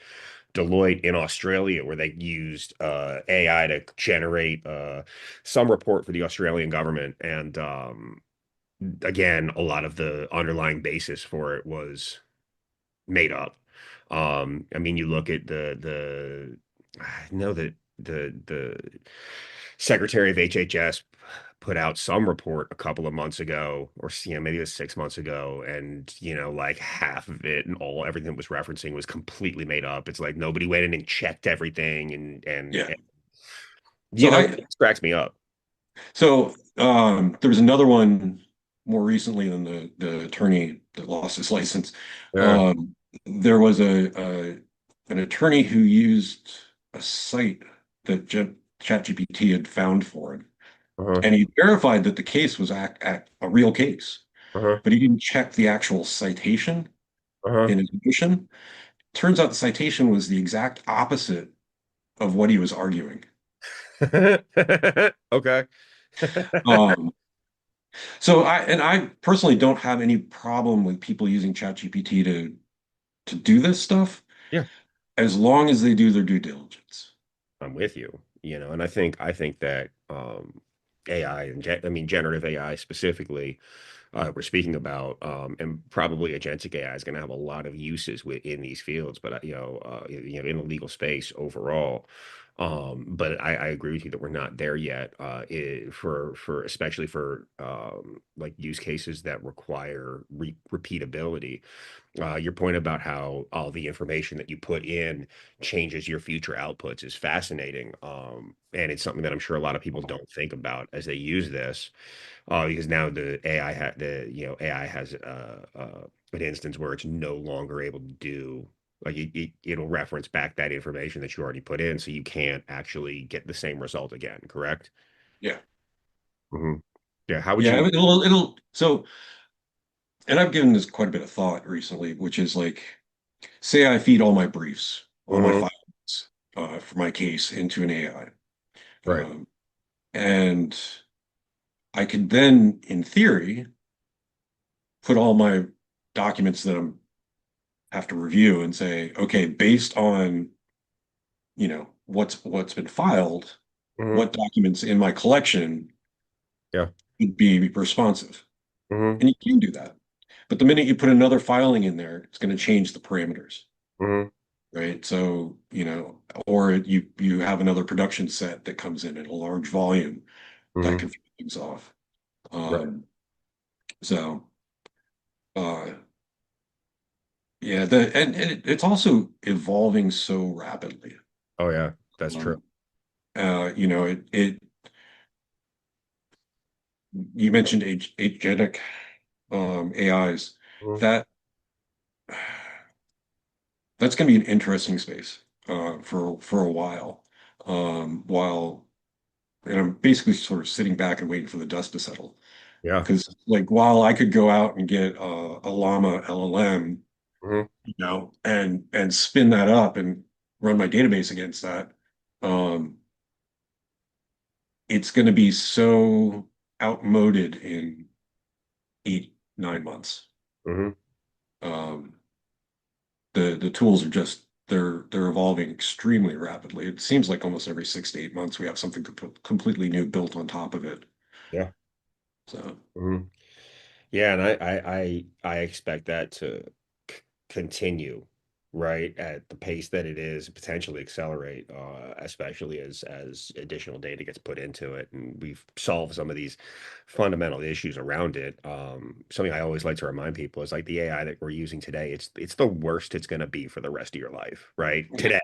[SPEAKER 1] Deloitte in Australia, where they used AI to generate some report for the Australian government, and again, a lot of the underlying basis for it was made up. I mean, you look at I know that the Secretary of HHS put out some report a couple of months ago, or maybe it was 6 months ago, and like half of it and everything it was referencing was completely made up. It's like nobody went in and checked everything,
[SPEAKER 2] Yeah.
[SPEAKER 1] and
[SPEAKER 2] So I
[SPEAKER 1] it cracks me up.
[SPEAKER 2] there was another one more recently than the attorney that lost his license.
[SPEAKER 1] Yeah.
[SPEAKER 2] There was an attorney who used a site that ChatGPT had found for him,
[SPEAKER 1] Uh-huh.
[SPEAKER 2] and he verified that the case was a real case,
[SPEAKER 1] Uh-huh.
[SPEAKER 2] but he didn't check the actual citation
[SPEAKER 1] Uh-huh.
[SPEAKER 2] in his motion. Turns out the citation was the exact opposite of what he was arguing.
[SPEAKER 1] Okay.
[SPEAKER 2] Um, So I personally don't have any problem with people using ChatGPT to do this stuff
[SPEAKER 1] Yeah.
[SPEAKER 2] as long as they do their due diligence.
[SPEAKER 1] I'm with you, and I think that AI and I mean generative AI specifically, we're speaking about, and probably agentic AI is going to have a lot of uses within these fields, but in the legal space overall. But I agree with you that we're not there yet, for especially for like use cases that require repeatability. Your point about how all the information that you put in changes your future outputs is fascinating. And it's something that I'm sure a lot of people don't think about as they use this, because now the AI AI has an instance where it's no longer able to do, like, it'll reference back that information that you already put in, so you can't actually get the same result again, correct?
[SPEAKER 2] Yeah.
[SPEAKER 1] Hmm. Yeah. How would
[SPEAKER 2] Yeah,
[SPEAKER 1] you?
[SPEAKER 2] it'll so and I've given this quite a bit of thought recently, which is like, say I feed all my briefs, all my
[SPEAKER 1] Mhm.
[SPEAKER 2] files for my case into an AI.
[SPEAKER 1] Right.
[SPEAKER 2] Um, and I could then, in theory, put all my documents that I have to review and say, okay, based on what's been filed,
[SPEAKER 1] Hmm.
[SPEAKER 2] what documents in my collection
[SPEAKER 1] Yeah.
[SPEAKER 2] would be responsive.
[SPEAKER 1] Hmm.
[SPEAKER 2] And you can do that. But the minute you put another filing in there, it's going to change the parameters,
[SPEAKER 1] Hmm.
[SPEAKER 2] right? So, or you have another production set that comes in a large volume that
[SPEAKER 1] Hmm.
[SPEAKER 2] can throw things off.
[SPEAKER 1] Right.
[SPEAKER 2] Um, so uh yeah, it's also evolving so rapidly.
[SPEAKER 1] Oh yeah, that's true.
[SPEAKER 2] Um, it you mentioned agentic AIs.
[SPEAKER 1] Mhm.
[SPEAKER 2] That that's going to be an interesting space for a while. While and I'm basically sort of sitting back and waiting for the dust to settle.
[SPEAKER 1] Yeah.
[SPEAKER 2] Because like while I could go out and get a Llama LLM,
[SPEAKER 1] Hmm.
[SPEAKER 2] and spin that up and run my database against that, um, it's going to be so outmoded in 8, 9 months.
[SPEAKER 1] Hmm.
[SPEAKER 2] Um, the tools are just they're evolving extremely rapidly. It seems like almost every 6 to 8 months we have something completely new built on top of it.
[SPEAKER 1] Yeah.
[SPEAKER 2] So
[SPEAKER 1] Hmm. Yeah, and I expect that to continue, right, at the pace that it is, potentially accelerate, especially as additional data gets put into it, and we've solved some of these fundamental issues around it. Something I always like to remind people is, like, the AI that we're using today, it's the worst it's going to be for the rest of your life, right? Today,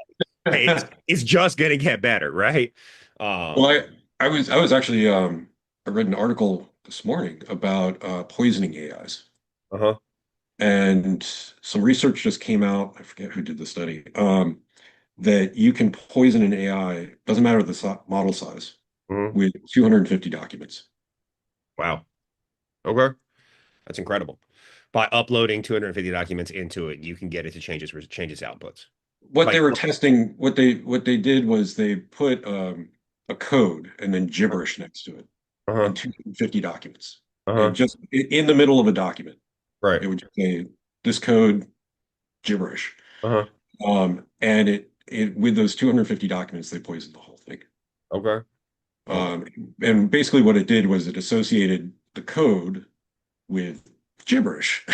[SPEAKER 1] it's just going to get better, right?
[SPEAKER 2] well,
[SPEAKER 1] Um,
[SPEAKER 2] I was actually I read an article this morning about poisoning AIs,
[SPEAKER 1] uh-huh.
[SPEAKER 2] and some research just came out. I forget who did the study. That you can poison an AI, doesn't matter the model size,
[SPEAKER 1] Mhm.
[SPEAKER 2] with 250 documents.
[SPEAKER 1] Wow. Okay. That's incredible. By uploading 250 documents into it, you can get it to change its outputs.
[SPEAKER 2] What
[SPEAKER 1] Like,
[SPEAKER 2] they were testing, what they did was they put a code and then gibberish next to it
[SPEAKER 1] uh-huh,
[SPEAKER 2] in 250 documents. And
[SPEAKER 1] uh-huh,
[SPEAKER 2] just in the middle of a document,
[SPEAKER 1] right,
[SPEAKER 2] it would just say this code gibberish.
[SPEAKER 1] uh-huh,
[SPEAKER 2] And it with those 250 documents, they poisoned the whole thing.
[SPEAKER 1] okay, okay.
[SPEAKER 2] Um, and basically what it did was it associated the code with gibberish.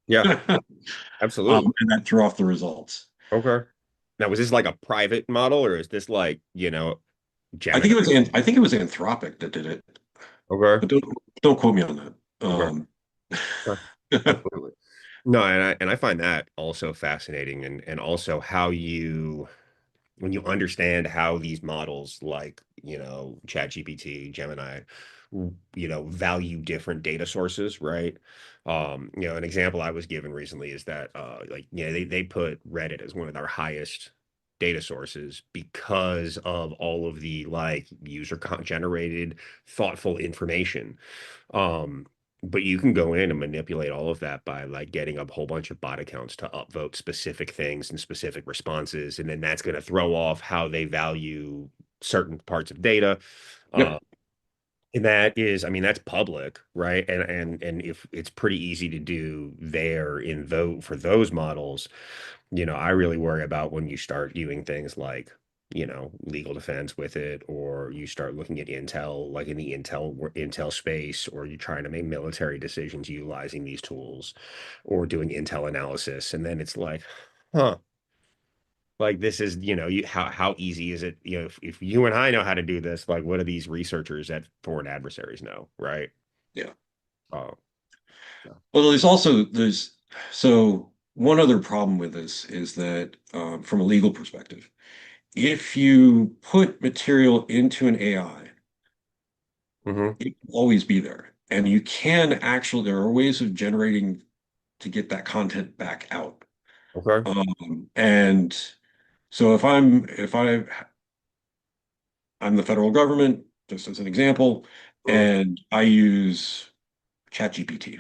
[SPEAKER 1] Yeah, absolutely.
[SPEAKER 2] And that threw off the results.
[SPEAKER 1] Okay. Now, was this like a private model or is this like, Gemini?
[SPEAKER 2] I think it was Anthropic that did it,
[SPEAKER 1] Okay.
[SPEAKER 2] but don't quote me on that.
[SPEAKER 1] Okay. Okay. Absolutely. No, and I find that also fascinating and also how you when you understand how these models like, ChatGPT, Gemini, value different data sources, right? An example I was given recently is that they put Reddit as one of their highest data sources because of all of the like user generated thoughtful information. Um, but you can go in and manipulate all of that by like getting a whole bunch of bot accounts to upvote specific things and specific responses, and then that's going to throw off how they value certain parts of data. Uh,
[SPEAKER 2] Yep.
[SPEAKER 1] and that is, I mean, that's public, right? And if it's pretty easy to do there in those for those models, I really worry about when you start doing things like, legal defense with it, or you start looking at intel, like in the intel space, or you're trying to make military decisions utilizing these tools, or doing intel analysis, and then it's like, huh, like this is, how easy is it? If you and I know how to do this, like what do these researchers at foreign adversaries know, right?
[SPEAKER 2] Yeah.
[SPEAKER 1] Oh, yeah.
[SPEAKER 2] Well, there's so one other problem with this is that from a legal perspective, if you put material into an AI,
[SPEAKER 1] Mm-hmm.
[SPEAKER 2] it will always be there. And you can actually, there are ways of generating to get that content back out.
[SPEAKER 1] Okay.
[SPEAKER 2] And so I'm the federal government, just as an example,
[SPEAKER 1] Mm-hmm.
[SPEAKER 2] and I use ChatGPT.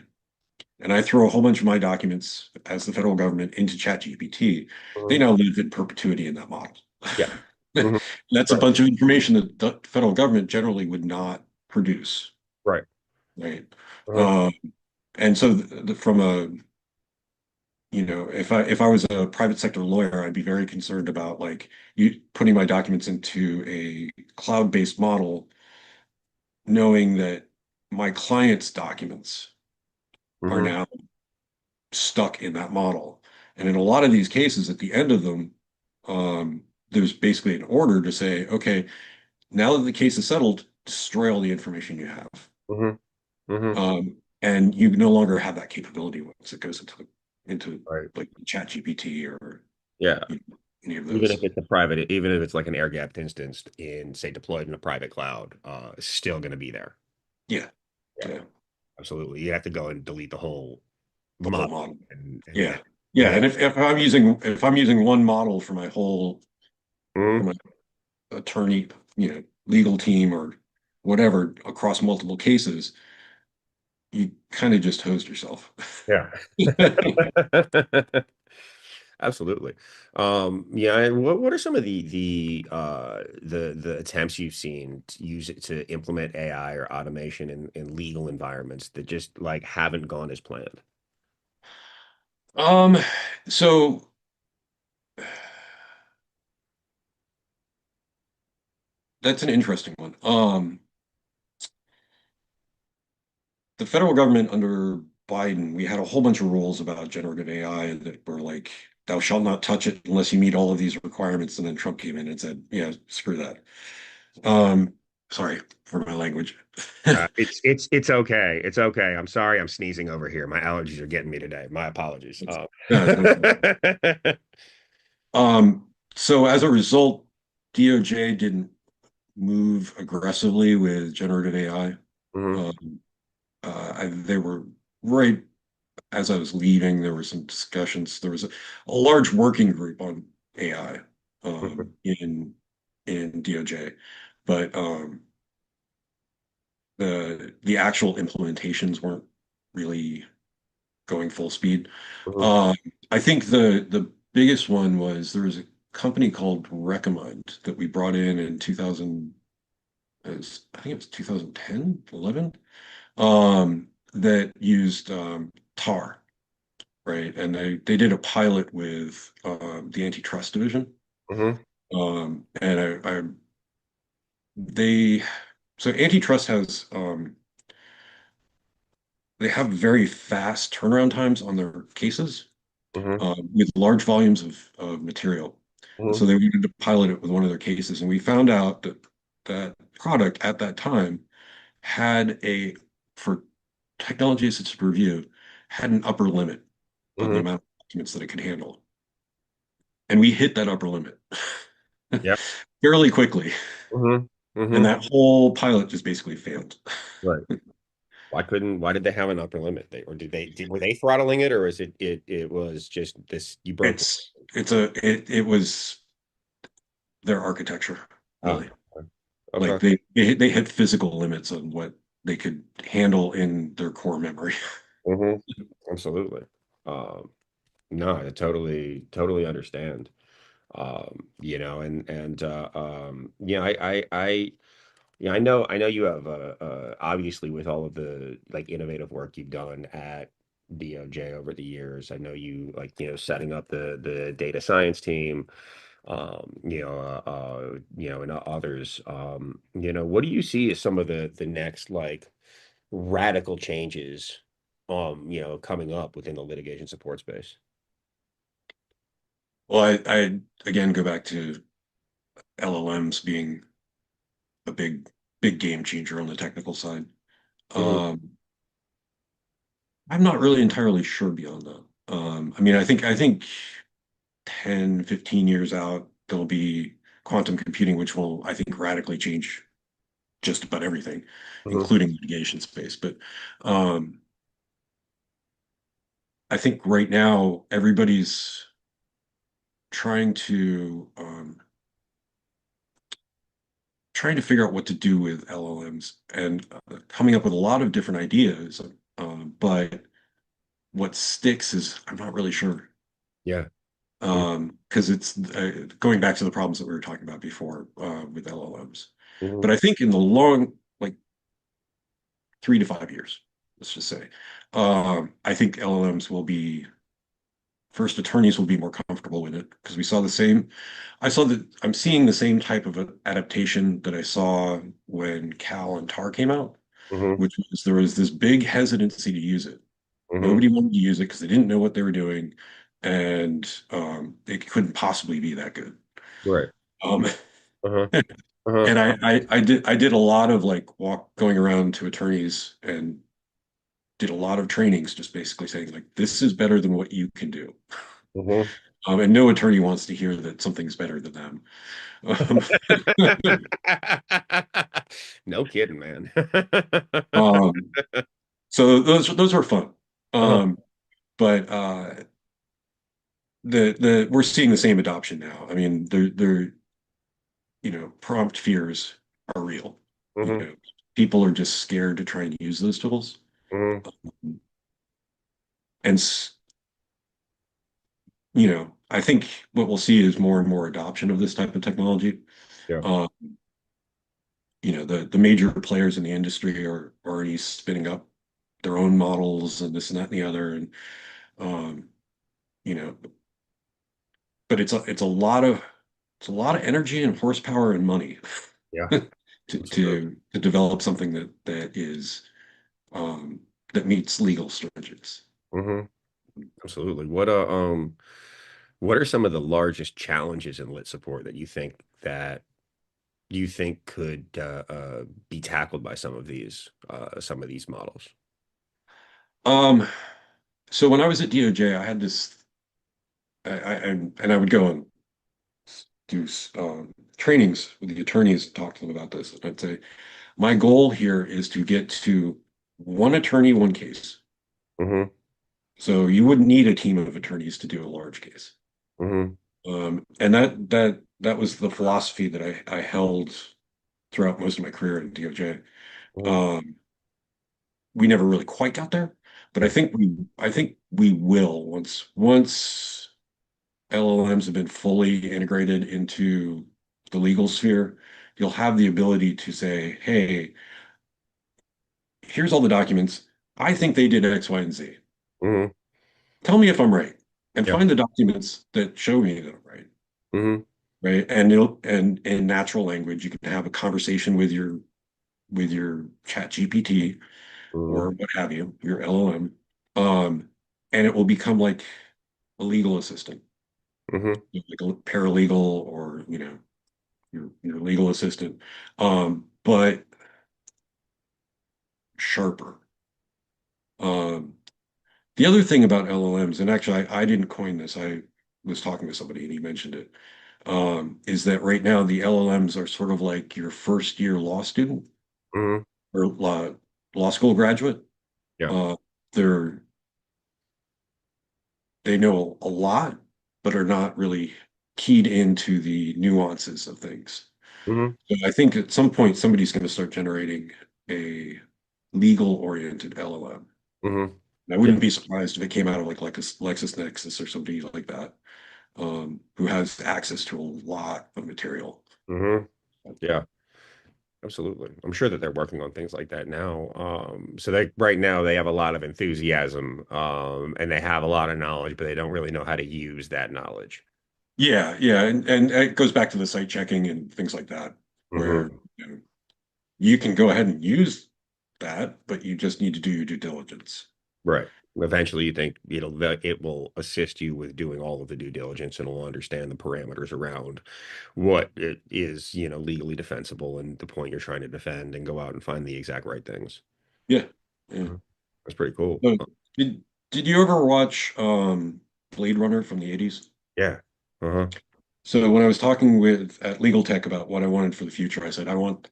[SPEAKER 2] And I throw a whole bunch of my documents as the federal government into ChatGPT, they
[SPEAKER 1] Mm-hmm.
[SPEAKER 2] now live in perpetuity in that model.
[SPEAKER 1] Yeah. Mm-hmm.
[SPEAKER 2] That's a
[SPEAKER 1] Right.
[SPEAKER 2] bunch of information that the federal government generally would not produce,
[SPEAKER 1] Right.
[SPEAKER 2] right?
[SPEAKER 1] Uh-huh.
[SPEAKER 2] Um, and so from a, if I was a private sector lawyer, I'd be very concerned about like you putting my documents into a cloud-based model, knowing that my client's documents are
[SPEAKER 1] Mm-hmm.
[SPEAKER 2] now stuck in that model. And in a lot of these cases, at the end of them, there's basically an order to say, okay, now that the case is settled, destroy all the information you have.
[SPEAKER 1] Mm-hmm. Mm-hmm.
[SPEAKER 2] And you no longer have that capability once it goes into
[SPEAKER 1] Right.
[SPEAKER 2] like ChatGPT or
[SPEAKER 1] Yeah.
[SPEAKER 2] any of
[SPEAKER 1] Even if
[SPEAKER 2] those.
[SPEAKER 1] it's a private, even if it's like an air-gapped instance in, say, deployed in a private cloud, it's still going to be there.
[SPEAKER 2] Yeah,
[SPEAKER 1] Yeah,
[SPEAKER 2] yeah,
[SPEAKER 1] absolutely. You have to go and delete the whole
[SPEAKER 2] the whole
[SPEAKER 1] model
[SPEAKER 2] model.
[SPEAKER 1] and then
[SPEAKER 2] Yeah, yeah.
[SPEAKER 1] yeah.
[SPEAKER 2] And if I'm using one model for
[SPEAKER 1] Mhm.
[SPEAKER 2] my attorney, legal team or whatever across multiple cases, you kind of just hosed yourself.
[SPEAKER 1] Yeah. Absolutely. Yeah, and what are some of the attempts you've seen to use it to implement AI or automation in legal environments that just like haven't gone as planned?
[SPEAKER 2] Um, so that's an interesting one. The federal government under Biden, we had a whole bunch of rules about generative AI that were like, thou shalt not touch it unless you meet all of these requirements. And then Trump came in and said, yeah, screw that. Um, Sorry for my language.
[SPEAKER 1] It's okay. It's okay. I'm sorry. I'm sneezing over here. My allergies are getting me today. My apologies.
[SPEAKER 2] Yeah, it's no problem. So as a result, DOJ didn't move aggressively with generative AI.
[SPEAKER 1] Mhm,
[SPEAKER 2] Um, they were right as I was leaving, there were some discussions. There was a large working group on AI
[SPEAKER 1] mhm,
[SPEAKER 2] in DOJ, but the actual implementations weren't. really going full speed.
[SPEAKER 1] Hmm.
[SPEAKER 2] Um, I think the biggest one was there was a company called Recommend that we brought in 2000, I think it was 2010, 11, that used tar, right? And they did a pilot with the antitrust division.
[SPEAKER 1] Hmm.
[SPEAKER 2] And they, so antitrust has, they have very fast turnaround times on their cases
[SPEAKER 1] Hmm.
[SPEAKER 2] with large volumes of material. And
[SPEAKER 1] Hmm.
[SPEAKER 2] so they wanted to pilot it with one of their cases. And we found out that that product at that time had for technology assisted review, had an upper limit on the
[SPEAKER 1] Hmm.
[SPEAKER 2] amount of documents that it could handle. And we hit that upper limit
[SPEAKER 1] Yeah.
[SPEAKER 2] fairly quickly.
[SPEAKER 1] Hmm.
[SPEAKER 2] And
[SPEAKER 1] Hmm.
[SPEAKER 2] that whole pilot just basically failed.
[SPEAKER 1] Right. Why did they have an upper limit? Were they throttling it, or is it was just this, you broke the.
[SPEAKER 2] It was their architecture,
[SPEAKER 1] Oh,
[SPEAKER 2] really. Like
[SPEAKER 1] okay.
[SPEAKER 2] they hit physical limits on what they could handle in their core memory.
[SPEAKER 1] Hmm. Absolutely. Um, no, I totally understand. I know you have obviously with all of the like innovative work you've done at DOJ over the years. I know you like, setting up the data science team, and others. What do you see as some of the next like radical changes, coming up within the litigation support space?
[SPEAKER 2] Well, I again go back to LLMs being a big game changer on the technical side.
[SPEAKER 1] Hmm.
[SPEAKER 2] Um, I'm not really entirely sure beyond that. I mean, I think 10, 15 years out, there'll be quantum computing, which will, I think, radically change just about everything,
[SPEAKER 1] Hmm.
[SPEAKER 2] including litigation space. But um, I think right now everybody's trying to trying to figure out what to do with LLMs and coming up with a lot of different ideas. But what sticks is I'm not really sure.
[SPEAKER 1] Yeah.
[SPEAKER 2] Because it's going back to the problems that we were talking about before with LLMs.
[SPEAKER 1] Hmm.
[SPEAKER 2] But I think in the long, like 3 to 5 years, let's just say, I think LLMs will be first attorneys will be more comfortable with it because we saw the same. I saw that I'm seeing the same type of adaptation that I saw when Cal and Tar came out,
[SPEAKER 1] Hmm.
[SPEAKER 2] which was there was this big hesitancy to use it.
[SPEAKER 1] Hmm.
[SPEAKER 2] Nobody wanted to use it because they didn't know what they were doing, and it couldn't possibly be that good.
[SPEAKER 1] Right.
[SPEAKER 2] Um,
[SPEAKER 1] Uh-huh. Uh-huh.
[SPEAKER 2] and I did a lot of like going around to attorneys and did a lot of trainings, just basically saying like this is better than what you can do.
[SPEAKER 1] Hmm.
[SPEAKER 2] And no attorney wants to hear that something's better than them. Um,
[SPEAKER 1] No kidding, man.
[SPEAKER 2] um, so those were fun.
[SPEAKER 1] Uh-huh.
[SPEAKER 2] Um, but the we're seeing the same adoption now. I mean, prompt fears are real. You
[SPEAKER 1] Hmm.
[SPEAKER 2] know, people are just scared to try and use those tools.
[SPEAKER 1] Hmm.
[SPEAKER 2] And I think what we'll see is more and more adoption of this type of technology.
[SPEAKER 1] Yeah.
[SPEAKER 2] Uh, the major players in the industry are already spinning up their own models and this and that and the other. And um, you know, but it's a lot of energy and horsepower and money
[SPEAKER 1] Yeah. Absolutely.
[SPEAKER 2] to develop something that is that meets legal standards.
[SPEAKER 1] Hmm. Absolutely. What are some of the largest challenges in lit support that you think could be tackled by some of these models?
[SPEAKER 2] Um, so when I was at DOJ, I had this, and I would go and do trainings with the attorneys, talk to them about this, and I'd say, my goal here is to get to one attorney, one case.
[SPEAKER 1] Hmm.
[SPEAKER 2] So you wouldn't need a team of attorneys to do a large case.
[SPEAKER 1] Hmm.
[SPEAKER 2] And that was the philosophy that I held throughout most of my career at DOJ.
[SPEAKER 1] Hmm.
[SPEAKER 2] Um, we never really quite got there, But I think we will once LLMs have been fully integrated into the legal sphere, you'll have the ability to say, hey, here's all the documents. I think they did X, Y, and Z.
[SPEAKER 1] Hmm.
[SPEAKER 2] Tell me if I'm right. And
[SPEAKER 1] Yeah.
[SPEAKER 2] find the documents that show me that I'm right.
[SPEAKER 1] Hmm.
[SPEAKER 2] Right. And in natural language, you can have a conversation with your chat GPT
[SPEAKER 1] Hmm.
[SPEAKER 2] or what have you, your LLM. And it will become like a legal assistant,
[SPEAKER 1] Hmm.
[SPEAKER 2] like a paralegal or, your legal assistant. But sharper. Um, the other thing about LLMs, and actually I didn't coin this, I was talking to somebody and he mentioned it, is that right now the LLMs are sort of like your first year law student
[SPEAKER 1] Hmm.
[SPEAKER 2] or law school graduate.
[SPEAKER 1] Yeah.
[SPEAKER 2] Uh, they're they know a lot, but are not really keyed into the nuances of things.
[SPEAKER 1] Hmm.
[SPEAKER 2] So I think at some point somebody's going to start generating a legal-oriented LLM.
[SPEAKER 1] Hmm.
[SPEAKER 2] And I
[SPEAKER 1] Yeah.
[SPEAKER 2] wouldn't be surprised if it came out of like LexisNexis or somebody like that, who has access to a lot of material.
[SPEAKER 1] Hmm. Yeah. Absolutely. I'm sure that they're working on things like that now. So they right now they have a lot of enthusiasm, and they have a lot of knowledge, but they don't really know how to use that knowledge.
[SPEAKER 2] Yeah, yeah, and it goes back to the site checking and things like that, where
[SPEAKER 1] Hmm.
[SPEAKER 2] you can go ahead and use that, but you just need to do your due diligence.
[SPEAKER 1] Right. Eventually, you think it will assist you with doing all of the due diligence and will understand the parameters around what it is, legally defensible and the point you're trying to defend and go out and find the exact right things.
[SPEAKER 2] Yeah, yeah.
[SPEAKER 1] Mhm. That's pretty cool.
[SPEAKER 2] So, did you ever watch Blade Runner from the 80s?
[SPEAKER 1] Yeah. Uh-huh.
[SPEAKER 2] So when I was talking with at Legal Tech about what I wanted for the future, I said I want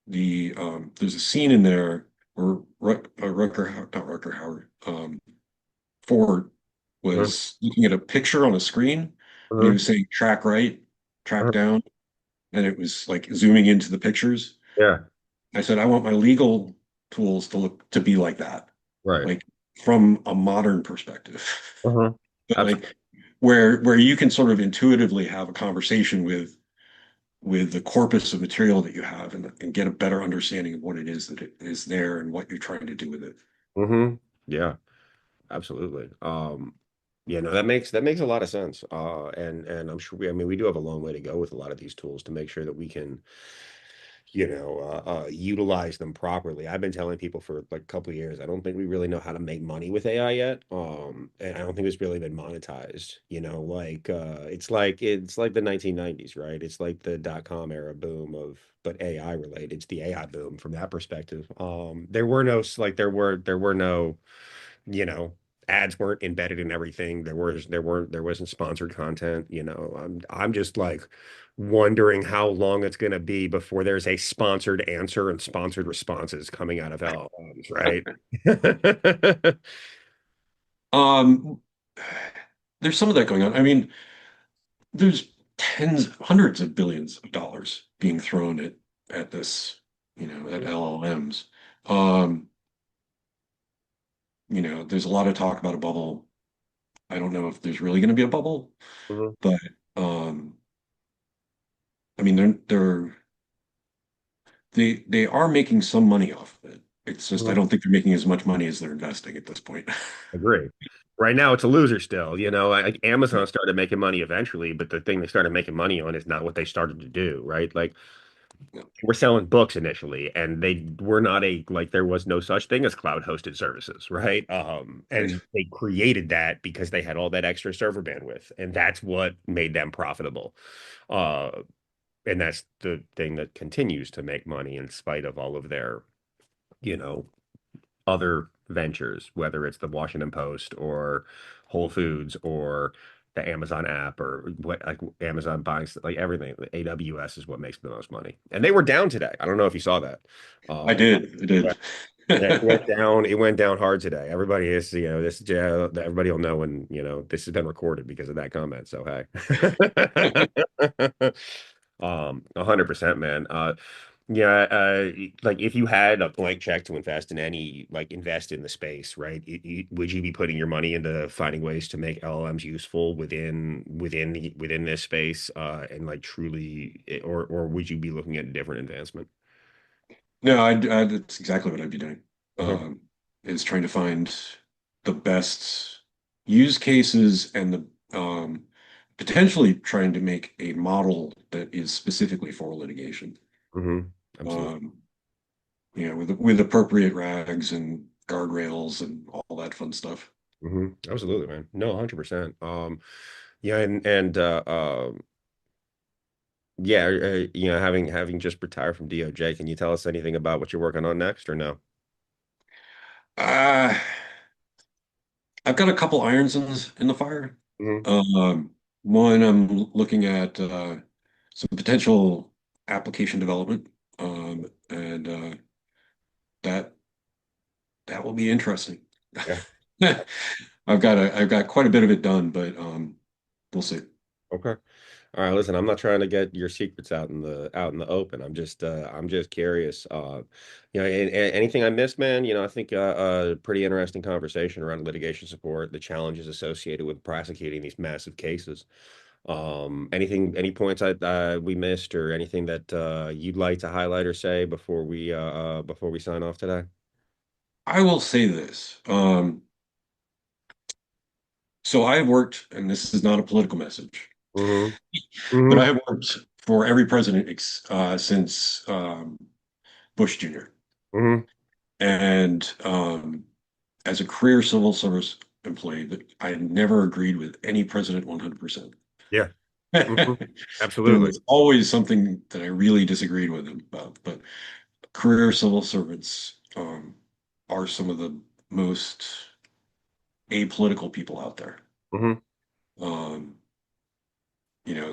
[SPEAKER 2] there's a scene in there where not Rucker Howard, Ford
[SPEAKER 1] Uh-huh.
[SPEAKER 2] was looking at a picture on a screen and he
[SPEAKER 1] Uh-huh.
[SPEAKER 2] was saying track right, track
[SPEAKER 1] Uh-huh.
[SPEAKER 2] down, and it was like zooming into the pictures.
[SPEAKER 1] Yeah.
[SPEAKER 2] I said, I want my legal tools to be like that,
[SPEAKER 1] Right.
[SPEAKER 2] like from a modern perspective,
[SPEAKER 1] Uh-huh.
[SPEAKER 2] but
[SPEAKER 1] Absolutely.
[SPEAKER 2] like where you can sort of intuitively have a conversation with the corpus of material that you have and get a better understanding of what it is that it is there and what you're trying to do with it.
[SPEAKER 1] Hmm. Yeah. Absolutely. Yeah, no, that makes a lot of sense. And I'm sure I mean, we do have a long way to go with a lot of these tools to make sure that we can, utilize them properly. I've been telling people for like a couple of years, I don't think we really know how to make money with AI yet. And I don't think it's really been monetized. It's like the 1990s, right? It's like the dot-com era boom but AI related. It's the AI boom from that perspective. There were no like there were no you know, ads weren't embedded in everything. There wasn't sponsored content. I'm just like wondering how long it's gonna be before there's a sponsored answer and sponsored responses coming out of LLMs, right?
[SPEAKER 2] Um, there's some of that going on. I mean, there's hundreds of billions of dollars being thrown at this, at LLMs. Um, there's a lot of talk about a bubble. I don't know if there's really going to be a bubble,
[SPEAKER 1] Mhm.
[SPEAKER 2] but um, I mean, they are making some money off of it. It's just I
[SPEAKER 1] Mhm.
[SPEAKER 2] don't think they're making as much money as they're investing at this point.
[SPEAKER 1] Agree. Right now, it's a loser still. Like Amazon started making money eventually, but the thing they started making money on is not what they started to do, right? Like
[SPEAKER 2] Yeah.
[SPEAKER 1] we're selling books initially, and they were not there was no such thing as cloud hosted services, right?
[SPEAKER 2] Right.
[SPEAKER 1] And they created that because they had all that extra server bandwidth, and that's what made them profitable. Uh, and that's the thing that continues to make money in spite of all of their, you know, other ventures, whether it's the Washington Post or Whole Foods or the Amazon app or what like Amazon buying like everything. The AWS is what makes the most money. And they were down today. I don't know if you saw that.
[SPEAKER 2] I
[SPEAKER 1] Um,
[SPEAKER 2] did. I
[SPEAKER 1] but
[SPEAKER 2] did.
[SPEAKER 1] yeah, it went down hard today. Everybody is, this everybody will know when, this has been recorded because of that comment. So hey. 100%, man. Yeah, like if you had a blank check to invest in any, like invest in the space, right? Would you be putting your money into finding ways to make LLMs useful within this space, and like truly, or would you be looking at a different advancement?
[SPEAKER 2] No, that's exactly what I'd be doing.
[SPEAKER 1] Uh-huh.
[SPEAKER 2] Um, is trying to find the best use cases and the potentially trying to make a model that is specifically for litigation.
[SPEAKER 1] Hmm. Absolutely.
[SPEAKER 2] Um, with appropriate rags and guardrails and all that fun stuff.
[SPEAKER 1] Hmm. Absolutely, man. No, 100%. Yeah, yeah, having just retired from DOJ, can you tell us anything about what you're working on next, or no?
[SPEAKER 2] Uh, I've got a couple irons in the fire.
[SPEAKER 1] Hmm.
[SPEAKER 2] Um, One, I'm looking at some potential application development, and that that will be interesting.
[SPEAKER 1] Yeah.
[SPEAKER 2] I've got quite a bit of it done, but we'll see.
[SPEAKER 1] Okay. All right, listen, I'm not trying to get your secrets out in the open. I'm just curious. Anything I missed, man, I think pretty interesting conversation around litigation support, the challenges associated with prosecuting these massive cases. Any points we missed or anything that you'd like to highlight or say before we sign off today?
[SPEAKER 2] I will say this. So I have worked, and this is not a political message,
[SPEAKER 1] Hmm.
[SPEAKER 2] but I
[SPEAKER 1] Hmm.
[SPEAKER 2] have worked for every president since Bush Jr.
[SPEAKER 1] Hmm.
[SPEAKER 2] And as a career civil service employee, that I never agreed with any president 100%.
[SPEAKER 1] Yeah. Hmm.
[SPEAKER 2] There
[SPEAKER 1] Absolutely.
[SPEAKER 2] was always something that I really disagreed with him about. But career civil servants are some of the most apolitical people out there.
[SPEAKER 1] Hmm.
[SPEAKER 2] Um,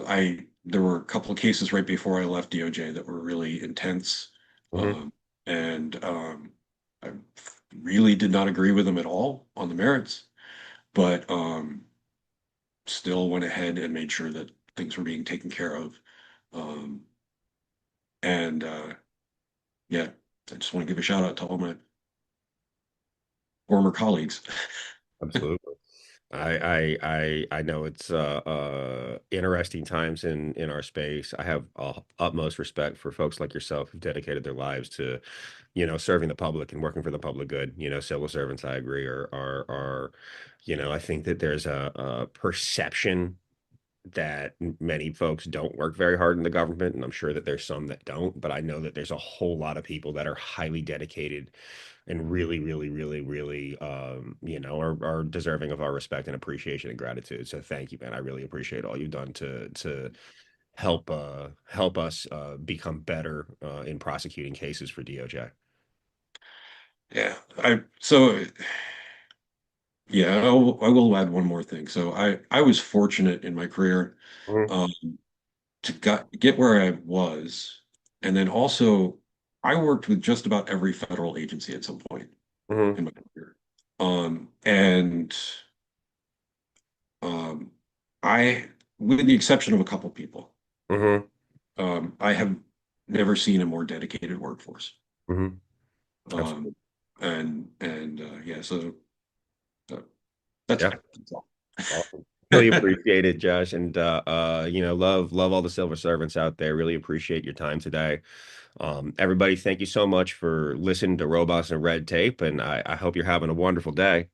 [SPEAKER 2] I there were a couple of cases right before I left DOJ that were really intense,
[SPEAKER 1] Hmm.
[SPEAKER 2] um, and I really did not agree with them at all on the merits, but still went ahead and made sure that things were being taken care of. Um, and yeah, I just want to give a shout out to all my former colleagues.
[SPEAKER 1] Absolutely. I know it's interesting times in our space. I have utmost respect for folks like yourself who've dedicated their lives to, serving the public and working for the public good. Civil servants, I agree, I think that there's a perception that many folks don't work very hard in the government, and I'm sure that there's some that don't, but I know that there's a whole lot of people that are highly dedicated and really, really, really, really, are deserving of our respect and appreciation and gratitude. So thank you, man. I really appreciate all you've done to help us become better in prosecuting cases for DOJ.
[SPEAKER 2] Yeah, yeah, I will add one more thing. So I was fortunate in my career.
[SPEAKER 1] Hmm.
[SPEAKER 2] Um, to get where I was. And then also, I worked with just about every federal agency at some point
[SPEAKER 1] Hmm.
[SPEAKER 2] in my career. And um, I, with the exception of a couple people,
[SPEAKER 1] Hmm.
[SPEAKER 2] I have never seen a more dedicated workforce.
[SPEAKER 1] Hmm.
[SPEAKER 2] Um,
[SPEAKER 1] Absolutely.
[SPEAKER 2] and yeah, so uh, that's,
[SPEAKER 1] Yeah.
[SPEAKER 2] that's all.
[SPEAKER 1] Awesome. Really appreciate it, Josh. And love all the civil servants out there. Really appreciate your time today. Everybody, thank you so much for listening to Robots and Red Tape, and I hope you're having a wonderful day.